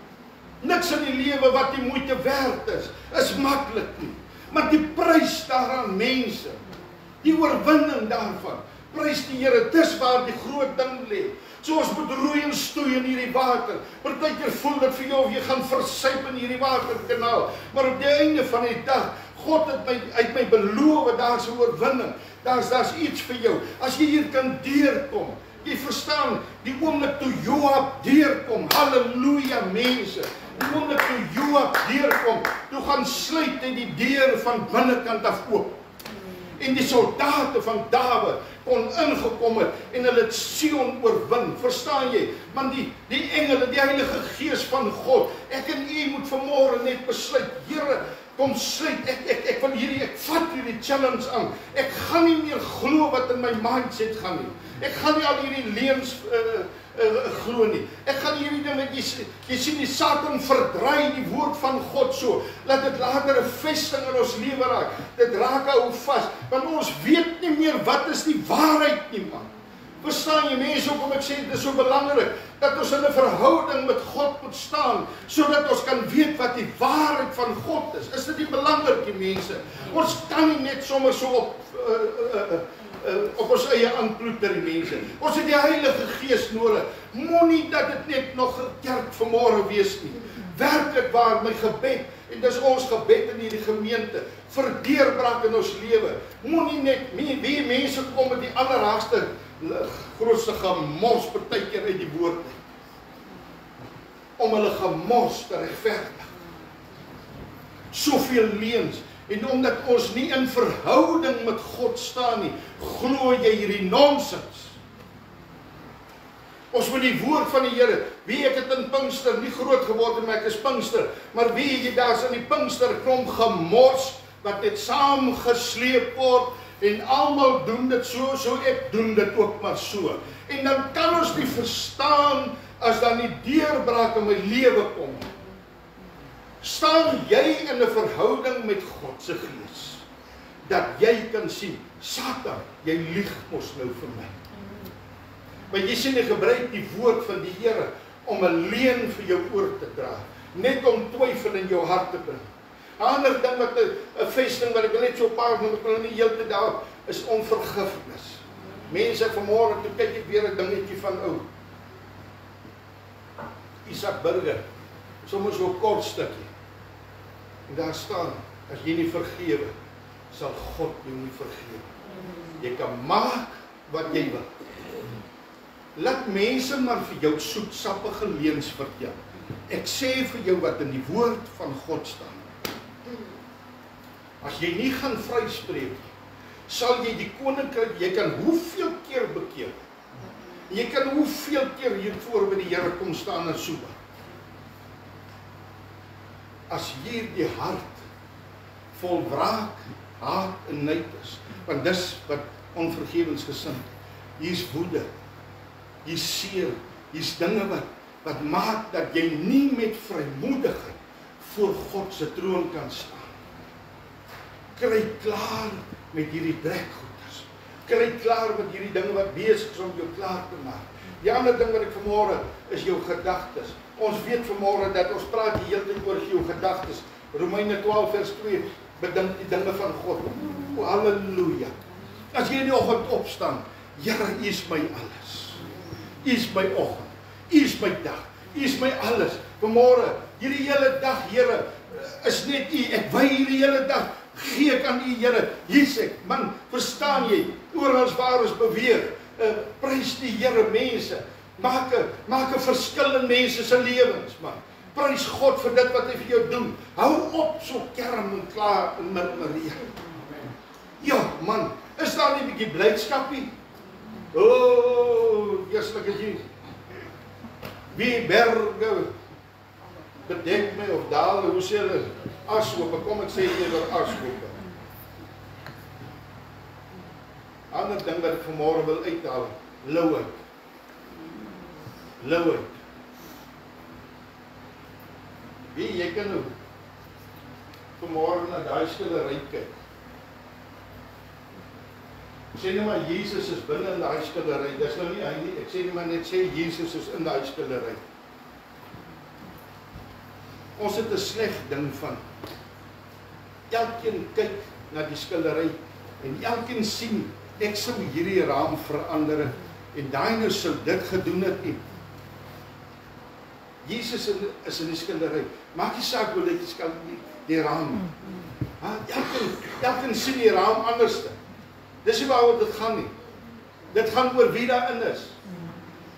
Niks in die lewe wat die moeite werd is maklik nie. Maar die prys daaraan mense, die oorwinning daarvan, prys die Here, dis waar die groot ding lê. So ons moet roei en stoei in hierdie water. Partykeer voel dit vir jou of jy gaan versuip in hierdie waterkanaal. Maar op die einde van die dag, God het my beloof, daar's 'n oorwinning. Daar's iets vir jou. As jy hier kan deurkom, jy verstaan, die oomblik toe Joab deurkom, halleluja mense. Die oomblik toe Joab deurkom, toe gaan sluit hy die deur van binnekant af oop. En die soldate van Dawid kon ingekom het en hulle het Sion oorwin, verstaan jy? Man die engele, die Heilige Gees van God, ek en u moet vanmôre net besluit, Here, kom sluit, ek vat hierdie challenge aan. Ek gaan nie meer glo wat in my mindset gaan nie. Ek gaan nie al hierdie leuns glo nie. Ek gaan hierdie ding, jy sien die Satan verdraai die woord van God so, laat dit later 'n vesting in ons lewe raak. Dit raak hou vas, want ons weet nie meer wat is die waarheid nie man. Verstaan jy mense, hoekom ek sê dit is so belangrik dat ons in 'n verhouding met God moet staan, sodat ons kan weet wat die waarheid van God is. Is dit nie belangrik nie mense? Ons kan nie net sommer so op ons eie aanploeter die mense. Ons het die Heilige Gees nodig. Moenie dat dit net nog 'n kerk vanmôre wees nie. Werklik waar my gebed, en dis ons gebed in hierdie gemeente, vir deurbraak in ons lewe. Moenie net wie mense kom met die allerhaagste grootste gemors partykeer uit die woord. om hulle gemors te regverdig. Soveel leuns, en omdat ons nie in verhouding met God staan nie, glo jy hierdie nonsens. Ons moet die woord van die Here, wie ek het in Pinkster nie groot geword en ek is Pinkster, maar wie jy daar is in die Pinkster klomp gemors, wat net saamgesleep word, en almal doen dit so ek doen dit ook maar so. En dan kan ons nie verstaan, as dan die deurbraak in my lewe kom. Staan jy in 'n verhouding met God se Gees, dat jy kan sien, Satan, jy lieg mos nou vir my. Maar jy sien, jy gebruik die woord van die Here om 'n leuen vir jou oor te dra, net om twyfel in jou hart te bring. 'n Ander ding wat 'n vesting wat ek net so 'n paar noem, ek wil nie heeltyd daar, is onvergifnis. Mense, vanmôre toe kyk ek weer 'n dingetjie van ou Isaac Burger, sommer so 'n kort stukkie. En daar staan, as jy nie vergewe, sal God jou nie vergewe. Jy kan maak wat jy wil. Laat mense maar vir jou soetsappige leuns vertel. Ek sê vir jou wat in die woord van God staan. As jy nie gaan vryspreek, sal jy die koninkryk, jy kan hoeveel keer bekeer. Jy kan hoeveel keer hier voor by die Here kom staan en soek. As hier die hart vol wraak, haat en nait is, want dis wat onvergewensgesind. Hier's woede, hier's seer, hier's dinge wat maak dat jy nie met vrymoedigheid voor God se troon kan staan. Kry klaar met hierdie drekgoeders. Kry klaar met hierdie dinge wat besig is om jou klaar te maak. Die ander ding wat ek vanmôre is jou gedagtes. Ons weet vanmôre dat ons praat die hele tyd oor jou gedagtes. Romeine 12 vers 2 bedink die dinge van God. O, halleluja. As jy in die oggend opstaan, Here, U is my alles. U is my oggend. U is my dag. U is my alles. Vanmôre, hierdie hele dag, Here, is net U. Ek wy hierdie hele dag. Gee ek aan U, Here. Hier's ek. Man, verstaan jy? Oral waar ons beweeg, prys die Here, mense. Maak 'n verskil in mense se lewens, man. Prys God vir dit wat hy vir jou doen. Hou op so kerm en klaar en murmureer. Ja, man, is daar nie 'n bietjie blydskapie? O, Jesus, jy. Wie berge bedek my of dale, hoe sê hulle? Ashope, kom ek sê eerder ashope. Ander ding wat ek vanmôre wil uithaal, louheid. Louheid. Wie, jy kan nou vanmôre na daai skildery kyk. Sê net maar Jesus is binne in daai skildery. Dis nou nie hy nie. Ek sê net maar net sê Jesus is in daai skildery. Ons het 'n sleg ding van elkeen kyk na die skildery en elkeen sien ek sou hierdie raam verander en daai nou sou dit gedoen het nie. Jesus is in die skildery. Maak nie saak hoe dit die raam. Elkeen sien die raam anderste. Dis nie waaroor dit gaan nie. Dit gaan oor wie daarin is.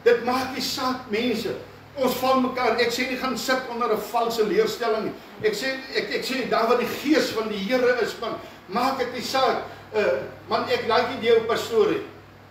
Dit maak nie saak, mense. Ons val mekaar, ek sê nie gaan sit onder 'n valse leerstelling nie. Ek sê daar waar die gees van die Here is, man, maak dit nie saak. Man, ek like nie jou pastorie.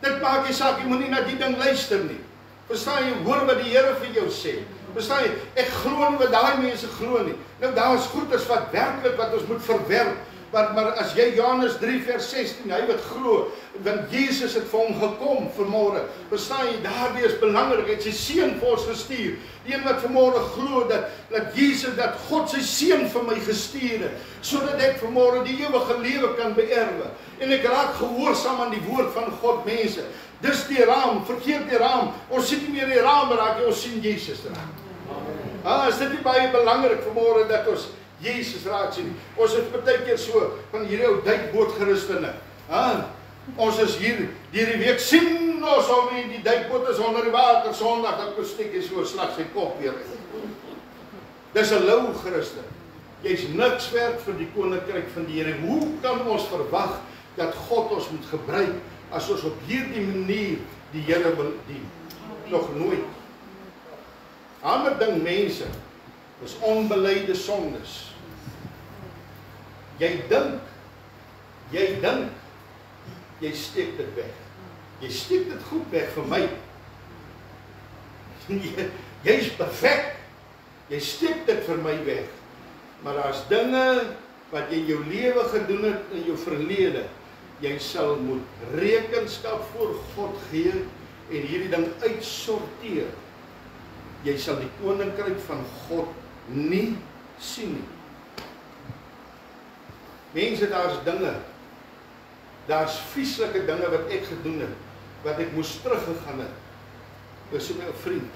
Dit maak nie saak, jy moet nie na die ding luister nie. Verstaan jy, hoor wat die Here vir jou sê. Verstaan jy, ek glo nie wat daai mense glo nie. Nou daar is goeders wat werklik wat ons moet verwerp. Maar as jy Johannes 3 vers 16, hy wat glo, want Jesus het vir hom gekom vanmôre. Verstaan jy, daardie is belangrik, hy het sy seun vir ons gestuur. Die een wat vanmôre glo dat Jesus, dat God sy seun vir my gestuur het, sodat ek vanmôre die ewige lewe kan beerwe. En ek raak gehoorsaam aan die woord van God, mense. Dis die raam, vergeet die raam. Ons sien nie meer die raam raak, ons sien Jesus raak. Is dit nie baie belangrik vanmôre dat ons Jesus raak sien? Ons is baie keer so van hierdie ou duikboot Christene. Ons is hier die week sien ons al die duikboot is onder die water, Sondag dat Kostiek is so slag sy kop weer. Dis 'n lou Christen. Jy's niks werd vir die koninkryk van die Here. Hoe kan ons verwag dat God ons moet gebruik as ons op hierdie manier die Here wil dien? Nog nooit. Ander ding mense, is onbeleide sondes. Jy dink, jy steek dit weg. Jy steek dit goed weg vir my. Jy is perfek. Jy steek dit vir my weg. Maar daar's dinge wat jy in jou lewe gedoen het in jou verlede. Jy sal moet rekenskap voor God gee en hierdie ding uitsorteer. Jy sal die koninkryk van God nie sien nie. Mense, daar's vieslike dinge wat ek gedoen het, wat ek moes teruggegaan het. Dis so my vriend,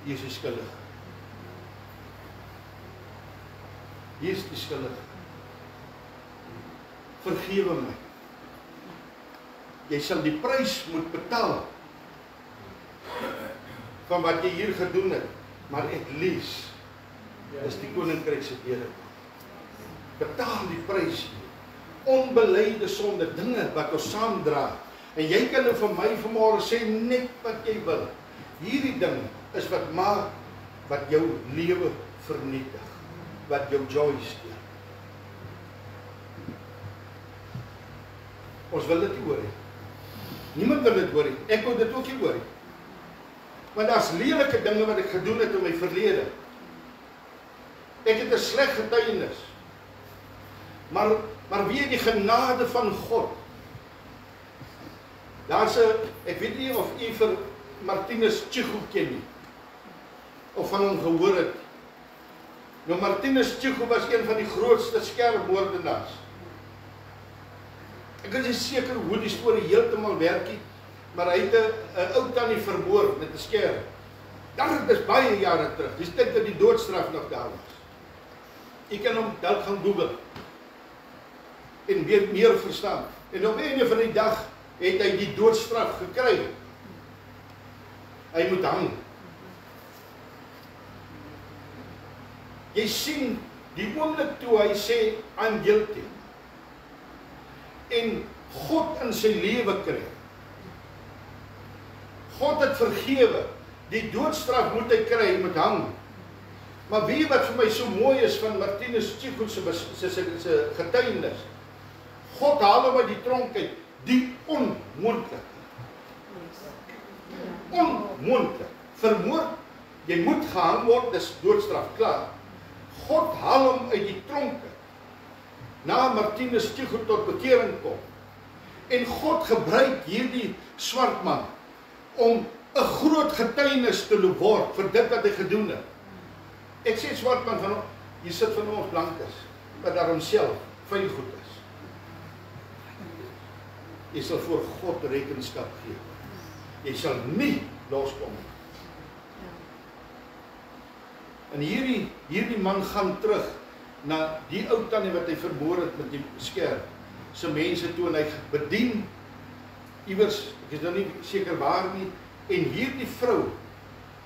hier is die skuldig. Hier is die skuldig. Vergewe my. Jy sal die prys moet betaal van wat jy hier gedoen het, maar at least is die koninkryk se dele. Betaal die prys. Onbeleide sonde, dinge wat ons saamdra. En jy kan nou vir my vanmôre sê net wat jy wil. Hierdie ding is wat maak, wat jou lewe vernietig, wat jou joy steel. Ons wil dit nie hoor nie. Niemand wil dit hoor nie. Ek wil dit ook nie hoor nie. Want daar's lelike dinge wat ek gedoen het in my verlede. Ek het 'n sleg getuienis. Maar weet die genade van God. Daar's 'n, ek weet nie of u vir Martinus Tjigo ken nie. Of van hom gehoor het. Nou Martinus Tjigo was een van die grootste skerpmoordenaars. Ek is nie seker hoe die storie heeltemal werk nie, maar hy het 'n ou tannie vermoor met 'n skerp. Dit is baie jare terug. Dis tyd dat die doodstraf nog daar was. Jy kan hom dalk gaan Google en meer verstaan. En op 'n einde van die dag het hy die doodstraf gekry. Hy moet hang. Jy sien die oomblik toe hy sê I'm guilty. En God in sy lewe kry. God het vergewe. Die doodstraf moet hy kry, hy moet hang. Maar weet wat vir my so mooi is van Martinus Tjigo se getuienis? God haal hom uit die tronk uit, die onmoontlik. Onmoontlik. Vermoord, jy moet gehang word, dis doodstraf, klaar. God haal hom uit die tronk uit. Na Martinus Tjigo tot bekering kom. En God gebruik hierdie swart man om 'n groot getuienis te word vir dit wat hy gedoen het. Ek sê swart man van hier sit van ons blankes wat daar homself vuil goed is. Jy sal voor God rekenskap gee. Jy sal nie loskom nie. En hierdie man gaan terug na die ou tannie wat hy vermoor het met die skerp. So mense toe en hy bedien iewers, ek is nou nie seker waar nie, en hierdie vrou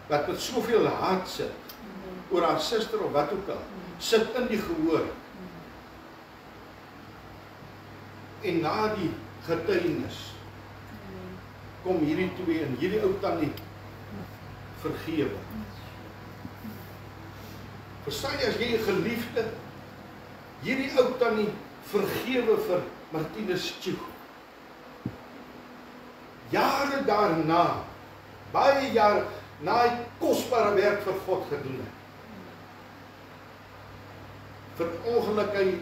wat met soveel haat sit oor haar suster of wat ook al, sit in die gehoor. En na die getuienis kom hierdie twee en hierdie ou tannie vergewe. Verstaan jy, as jy 'n geliefde, hierdie ou tannie vergewe vir Martinus Tjigo. Jare daarna, baie jare na hy kosbare werk vir God gedoen het. Verongeluk hy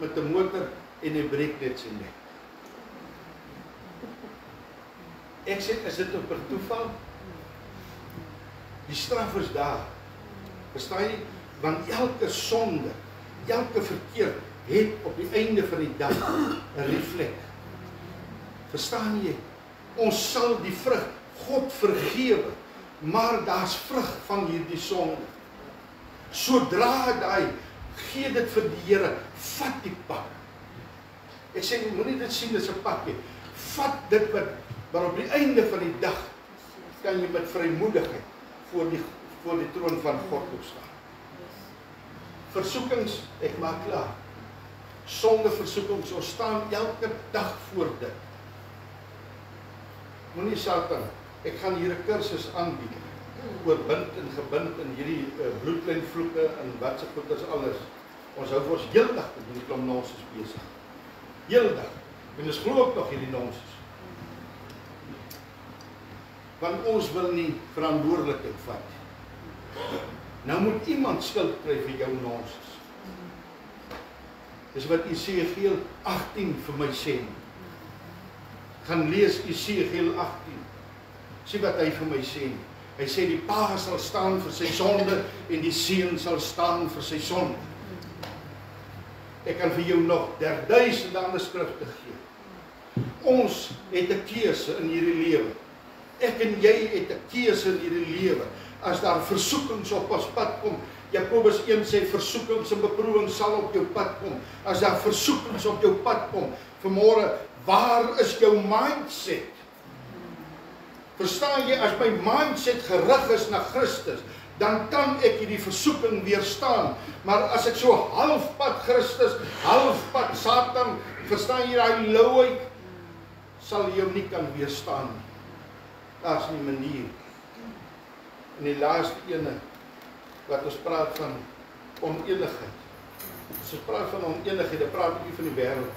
met 'n motor en hy breek net sy nek. Ek sê, is dit op per toeval? Die straf is daar. Verstaan jy? Want elke sonde, elke verkeerd het op die einde van die dag 'n reflek. Verstaan jy? Ons sal die vrug God vergewe, maar daar's vrug van hierdie sonde. Sodra daai, gee dit vir die Here, vat die pak. Ek sê, moenie dit sien as 'n pakkie. Vat dit maar op die einde van die dag kan jy met vrymoedigheid voor die troon van God opstaan. Versoekings, ek maak klaar. Sonde versoekings, ons staan elke dag voor dit. Moenie Satan, ek gaan hier 'n kursus aanbied. oorbind en gebind in hierdie bloedlynvloeke en wat se goed is alles. Ons hou vir ons heeldag met hierdie klomp nonsens besig. Heeldag. En ons glo ook nog hierdie nonsens. Want ons wil nie verantwoordelikheid vat. Nou moet iemand skuld kry vir jou nonsens. Dis wat Esegiel 18 vir my sê. Gaan lees Esegiel 18. Sien wat hy vir my sê. Hy sê die pa sal staan vir sy sonde en die seun sal staan vir sy sonde. Ek kan vir jou nog 1000 ander skrifte gee. Ons het 'n keuse in hierdie lewe. Ek en jy het 'n keuse in hierdie lewe. As daar versoekings op ons pad kom, Jakobus 1 sê versoekings en beproewings sal op jou pad kom. As daar versoekings op jou pad kom, vanmôre, waar is jou mindset? Verstaan jy, as my mindset gerig is na Christus, dan kan ek hierdie versoeking weerstaan. Maar as ek so halfpad Christus, halfpad Satan, verstaan jy daai louheid, sal jy hom nie kan weerstaan nie. Daar's nie 'n manier. En die laaste ene, wat ons praat van onenigheid. As ons praat van onenigheid, dan praat ek nie van die wêreld.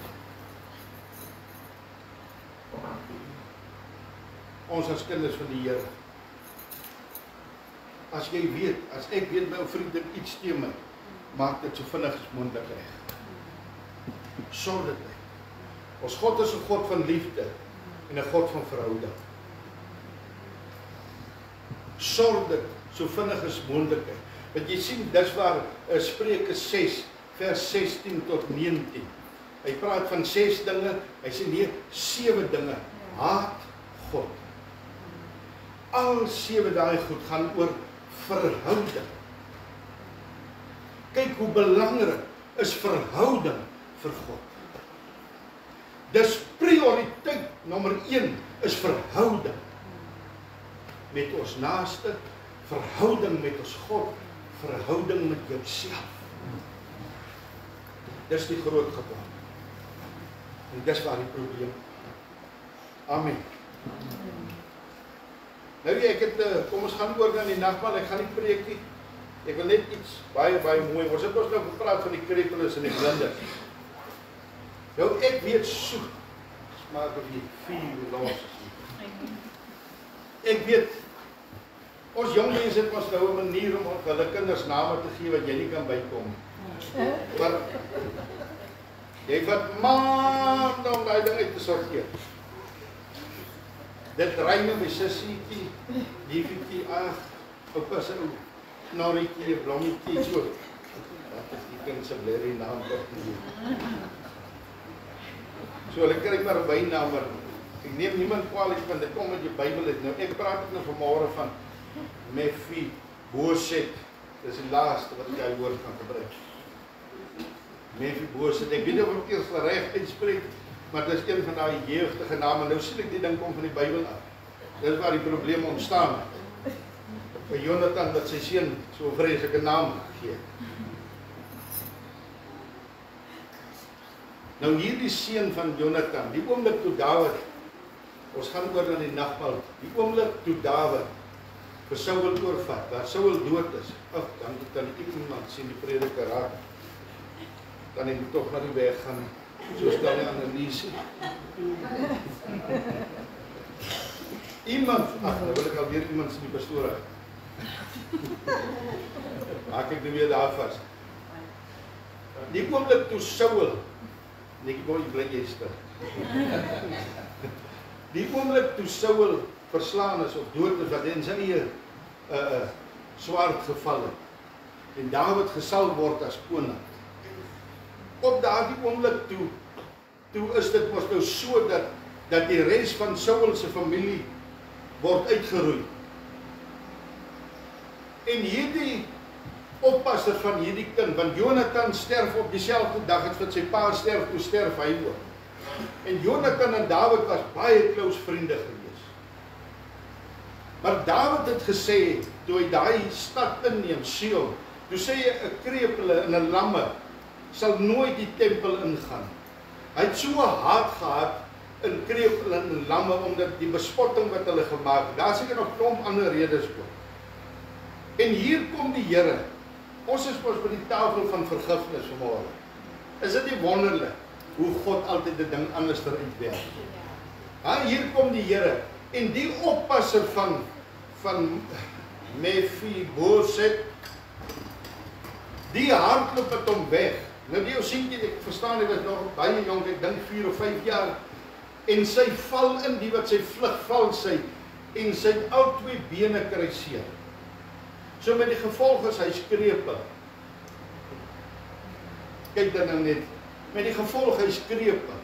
Ons as kinders van die Here. As jy weet, as ek weet my ou vriend het iets teen my, maak dit so vinnig as moontlik reg. Sorg dit nie. Ons God is 'n God van liefde en 'n God van verhouding. Sorg dit so vinnig as moontlik. Want jy sien, dis waar Spreuke 6 vers 16 tot 19. Hy praat van 6 dinge, hy sê nee, 7 dinge. Haat God. Al 7 daai goed gaan oor verhouding. Kyk hoe belangrik is verhouding vir God. Dis prioriteit nommer 1 is verhouding met ons naaste, verhouding met ons God, verhouding met jouself. Dis die groot geval. En dis waar die probleem. Amen. Nou ek het, kom ons gaan oor na die nagmaal, ek gaan nie preek nie. Ek wil net iets baie mooi. Ons het nou gepraat van die krepeles en die blinde. Nou ek weet so, smaak of jy 4 los is. Ek weet, ons jong mense het ons nou 'n manier om hulle kinders name te gee wat jy nie kan bykom. Maar jy vat maande om daai ding uit te sorteer. Dit draai my my sussietjie, liefetjie, oupa se ou knorretjie, blommetjie, so. Dat is die kind se blerrie naam tot nie. So hulle kry maar 'n bynaam, maar ek neem niemand kwalijk want dit kom met die Bybel het. Nou ek praat nou vanmôre van Mephibosheth. Dis die laaste wat jy woord gaan gebruik. Mephibosheth. Ek weet nie of ek eers reg uitspreek, maar dis een van daai jeugdige name. Nou sien ek die ding kom van die Bybel af. Dis waar die probleem ontstaan. Vir Jonathan dat sy seun so 'n vreeslike naam gee. Nou hierdie seun van Jonathan, die oomblik toe Dawid, ons gaan oor na die nagmaal, die oomblik toe Dawid vir Saul oorvat, waar Saul dood is, dan kan iemand sien die prediker raak, dan het hy tog na die weg gaan, soos dan die analise. Iemand, nou wil ek alweer iemand sien die pastoor uit. Maak ek nou weer daar vast. Die oomblik toe Saul, ek wou nie bly jy stil. Die oomblik toe Saul verslaan is of dood is, wat in sy eie swaard geval het, en Dawid gesalf word as koning. Op daardie oomblik toe is dit mos nou so dat die res van Saul se familie word uitgeroei. En hierdie oppasser van hierdie kind, want Jonathan sterf op dieselfde dag as wat sy pa sterf, toe sterf hy ook. En Jonathan en Dawid was baie close vriende gewees. Maar Dawid het gesê, toe hy daai stad inneem, Sion, toe sê hy 'n krepele en 'n lamme sal nooit die tempel ingaan. Hy het so haat gehad in krepele en lamme, omdat die bespotting wat hulle gemaak het, daar seker nog klomp ander redes ook. En hier kom die Here. Ons is mos by die tafel van vergifnis vanmôre. Is dit nie wonderlik hoe God altyd 'n ding anders uitwerk? Hier kom die Here en die oppasser van Mephibosheth, die hardloop het hom weg. Nou die ou seentjie, ek verstaan dit is nog baie jonk, ek dink 4 of 5 jaar, en sy val in die wat sy vlug val sy, en sy al 2 bene kry seer. So met die gevolg is hy skrepe. Kyk dan nou net, met die gevolg hy skrepe.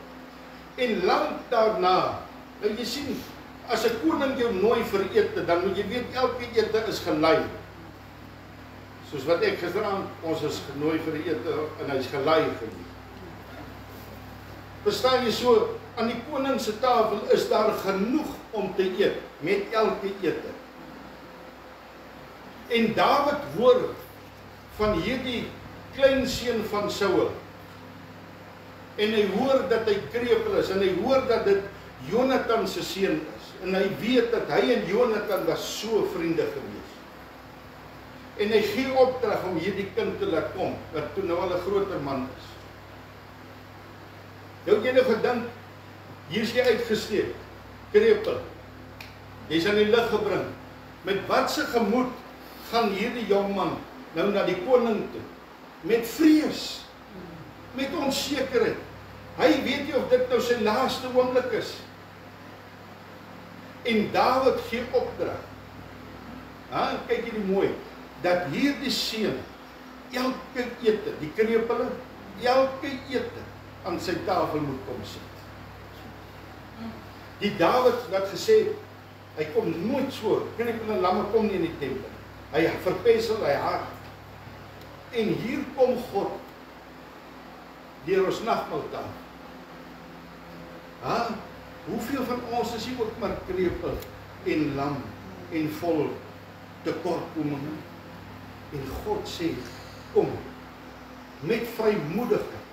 En lank daarna, nou jy sien, as 'n koning jou nooi vir ete, dan moet jy weet elke ete is gelei. Soos wat ek gisteraan, ons is genooi vir die ete en hy's gelei gewees. Verstaan jy, so aan die koning se tafel is daar genoeg om te eet met elke ete. En Dawid hoor van hierdie kleinseun van Saul. En hy hoor dat hy krepeel is en hy hoor dat dit Jonathan se seun is. En hy weet dat hy en Jonathan was so vriende gewees. En hy gee opdrag om hierdie kind te laat kom, wat toe nou al 'n groter man is. Nou het jy nou gedink, hier is jy uitgesteek, krepeel. Jy's aan die lig gebring. Met wat se gemoed gaan hierdie jong man nou na die koning toe? Met vrees, met onsekerheid. Hy weet nie of dit nou sy laaste oomblik is. En Dawid gee opdrag. Kyk hierdie mooi, dat hierdie seun elke ete, die krepele, elke ete aan sy tafel moet kom sit. Die Dawid wat gesê, hy kom nooit so, krepele lamme kom nie in die tempel. Hy verpesel, hy haat. En hier kom God deur ons nagmaaltafel. Hoeveel van ons is hier ook maar krepel en lam en vol tekortkominge? En God sê, kom, met vrymoedigheid,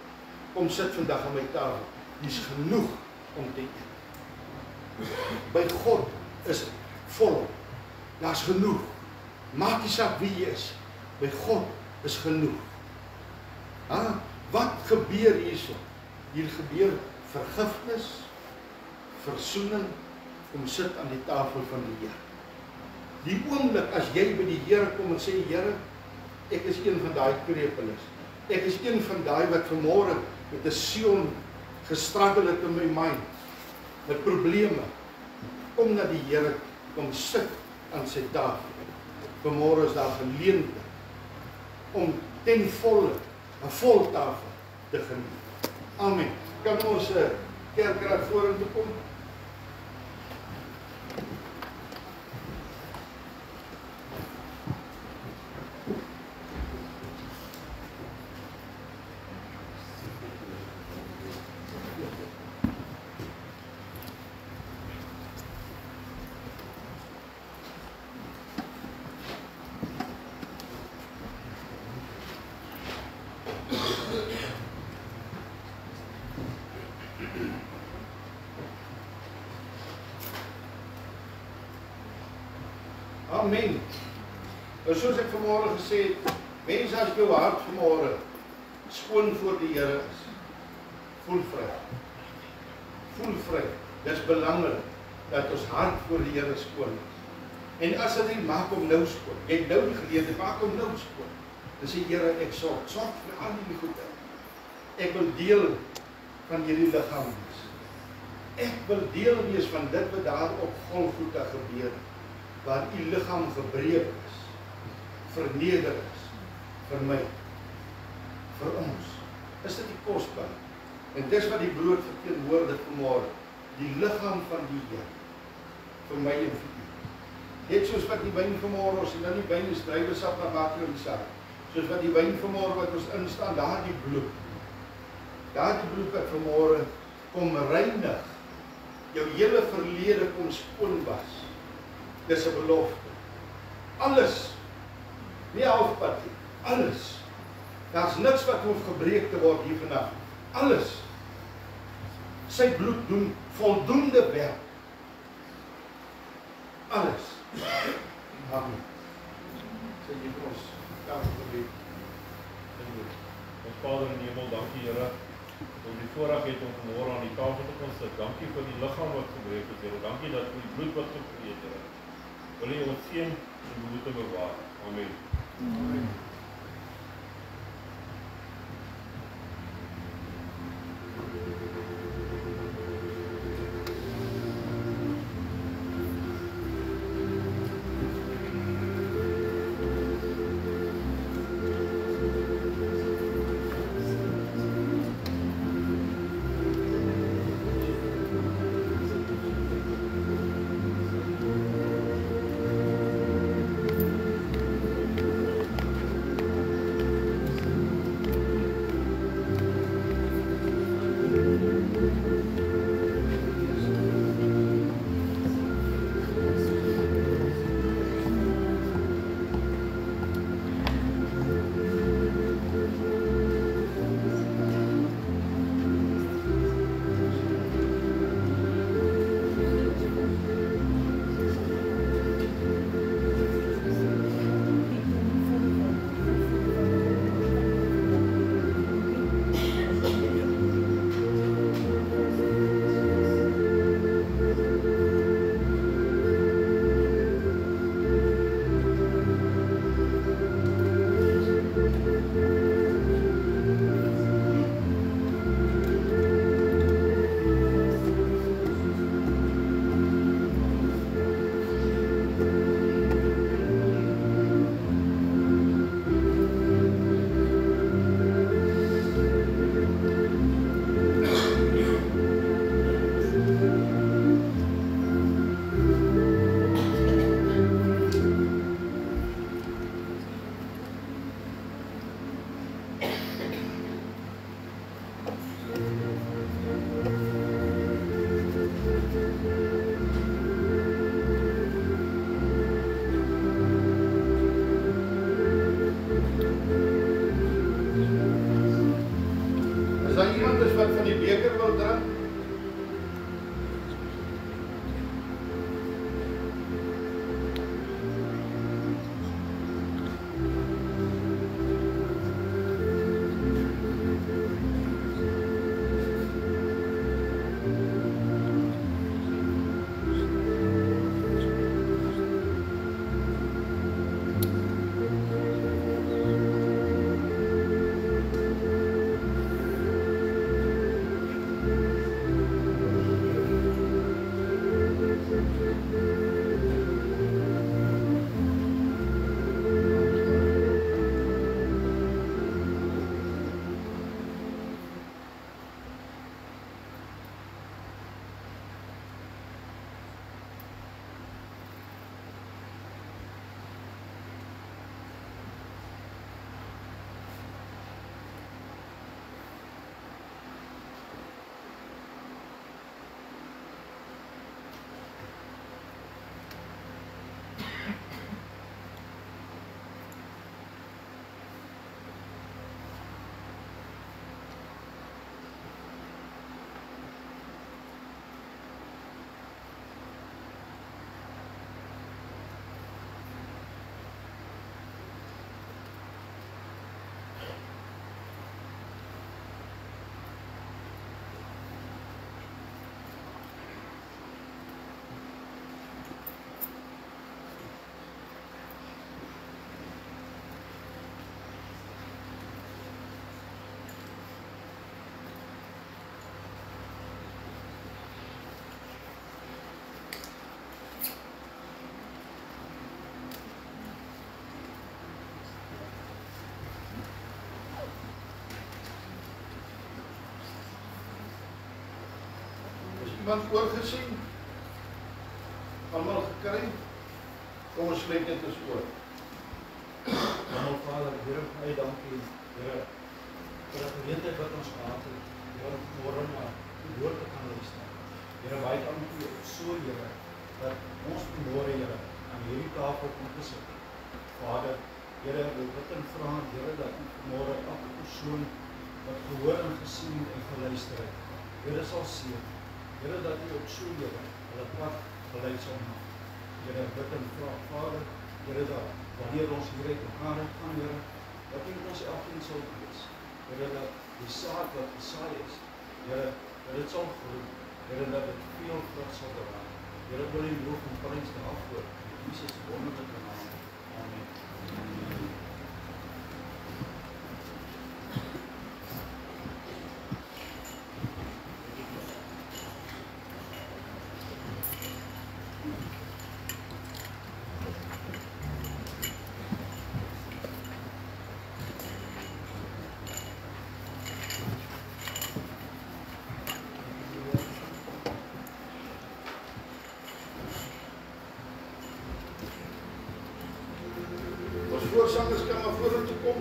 kom sit vandag aan my tafel. Dis genoeg om te eet. By God is vol. Daar's genoeg. Maak nie saak wie jy is. By God is genoeg. Wat gebeur hierso? Hier gebeur vergifnis, versoening, om sit aan die tafel van die Here. Die oomblik as jy by die Here kom en sê, Here, ek is een van daai krepeles. Ek is een van daai wat vanmôre met 'n Sion gestruggle het in my mind, met probleme. Kom na die Here, kom sit aan sy tafel. Vanmôre is daar geleentheid om ten volle 'n voltafel te geniet. Amen. Kan ons kerkraad vorentoe kom? Amen. Soos ek vanmôre gesê het, mense, as jou hart vanmôre skoon voor die Here is, voel vry. Voel vry. Dit is belangrik dat ons hart voor die Here skoon is. En as dit nie, maak hom nou skoon. Jy het nou die geleentheid, maak hom nou skoon. Dan sê Here, ek sorg vir al die goede. Ek wil deel van hierdie liggaam wees. Ek wil deel wees van dit wat daar op Golgotha gebeur het, waar u liggaam gebreek is, verneder is, vir my, vir ons. Is dit nie kosbaar? En dis wat die brood verteenwoordig vanmôre, die liggaam van die Here, vir my en vir u. Net soos wat die wyn vanmôre, ons en nou die wyn is druiwesap, dan maak jy die saak. Soos wat die wyn vanmôre wat ons instaan, daar die bloed wat vanmôre kom reinig, jou hele verlede kom skoon was. Dis 'n belofte. Alles, nie halfpad nie, alles. Daar's niks wat hoef gebreek te word hier vandag. Alles. Sy bloed doen voldoende werk. Alles. Amen. Sê jy vir ons kamergebed indoen. Ons Vader in die hemel, dankie Here, dat ons die voorreg het om vanmôre aan die tafel te kon sit. Dankie vir die liggaam wat gebreek is, Here. Dankie dat vir die bloed wat gevloei het, Here. Wil U ons seën en behoede bewaar. Amen. Amen. Wat van die beker wil drink? Iemand oorgesien? Almal gekry? Kom ons sluit dit eens oor. Vader, Here, baie dankie, Here, vir die geleentheid wat ons gehad het, Here, om môre na die woord te gaan luister. Here, baie dankie so, Here, dat ons môre, Here, aan hierdie tafel kom te sit. Vader, Here, wil bid en vra, Here, dat môre elke persoon wat gehoor en gesien en geluister het, Here sal seën. Here, dat U ook so, Here, hulle pad gelei sal maak. Here, bid en vra, Vader, Here, dat wanneer ons hier uit mekaar gaan, Here, dat U met ons elkeen sal wees. Here, dat die saad wat gesaai is, Here, dat dit sal groei. Here, dat dit veel vrug sal dra. Here, wil U loof en prys daarvoor. In Jesus wonderlike naam. Amen. Voorsangers kan maar vorentoe kom.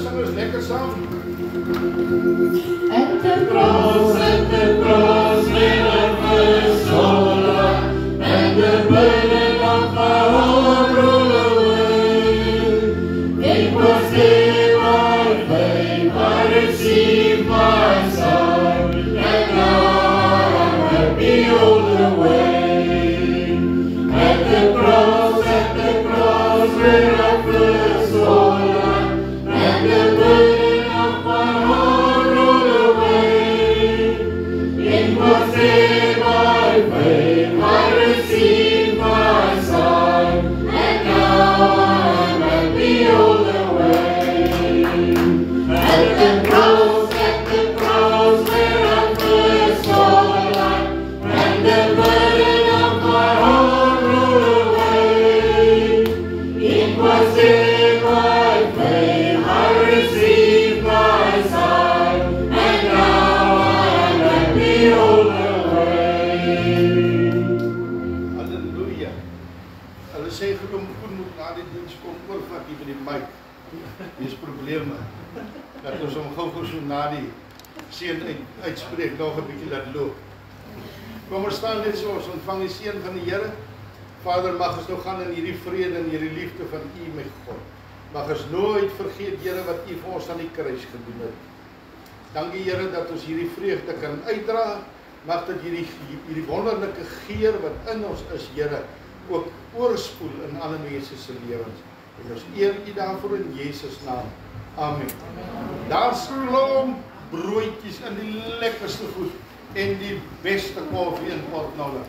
Sangers lekker saam. At the cross, where I first saw love, and the burden of my heart rolled away. It was there by faith I received my sight, and now I'm happy all the way. At the cross, where I first saw love, and the burden of my heart rolled away. It was there by faith I received my sight, and now I'm happy all the way. At the cross, where I first saw light, and the burden of my heart rolled away. It was there by faith I received my sight, and now I am happy all the way. Halleluja. Hulle sê Koen moet na die diens kom oorvat hier by die mic. Dis probleme. Dat ons hom gou so na die seën uitspreek nog 'n bietjie laat loop. Kom ons staan net so, ons ontvang die seën van die Here. Vader, mag ons nou gaan in hierdie vrede en hierdie liefde van U my God. Mag ons nooit vergeet, Here, wat U vir ons aan die kruis gedoen het. Dankie, Here, dat ons hierdie vreugde kan uitdra. Mag dit hierdie wonderlike geur wat in ons is, Here, ook oorspoel in alle mense se lewens. En ons eer U daarvoor in Jesus naam. Amen. Daar's klomp broodjies in die lekkerste goed en die beste koffie in Port Nolloth.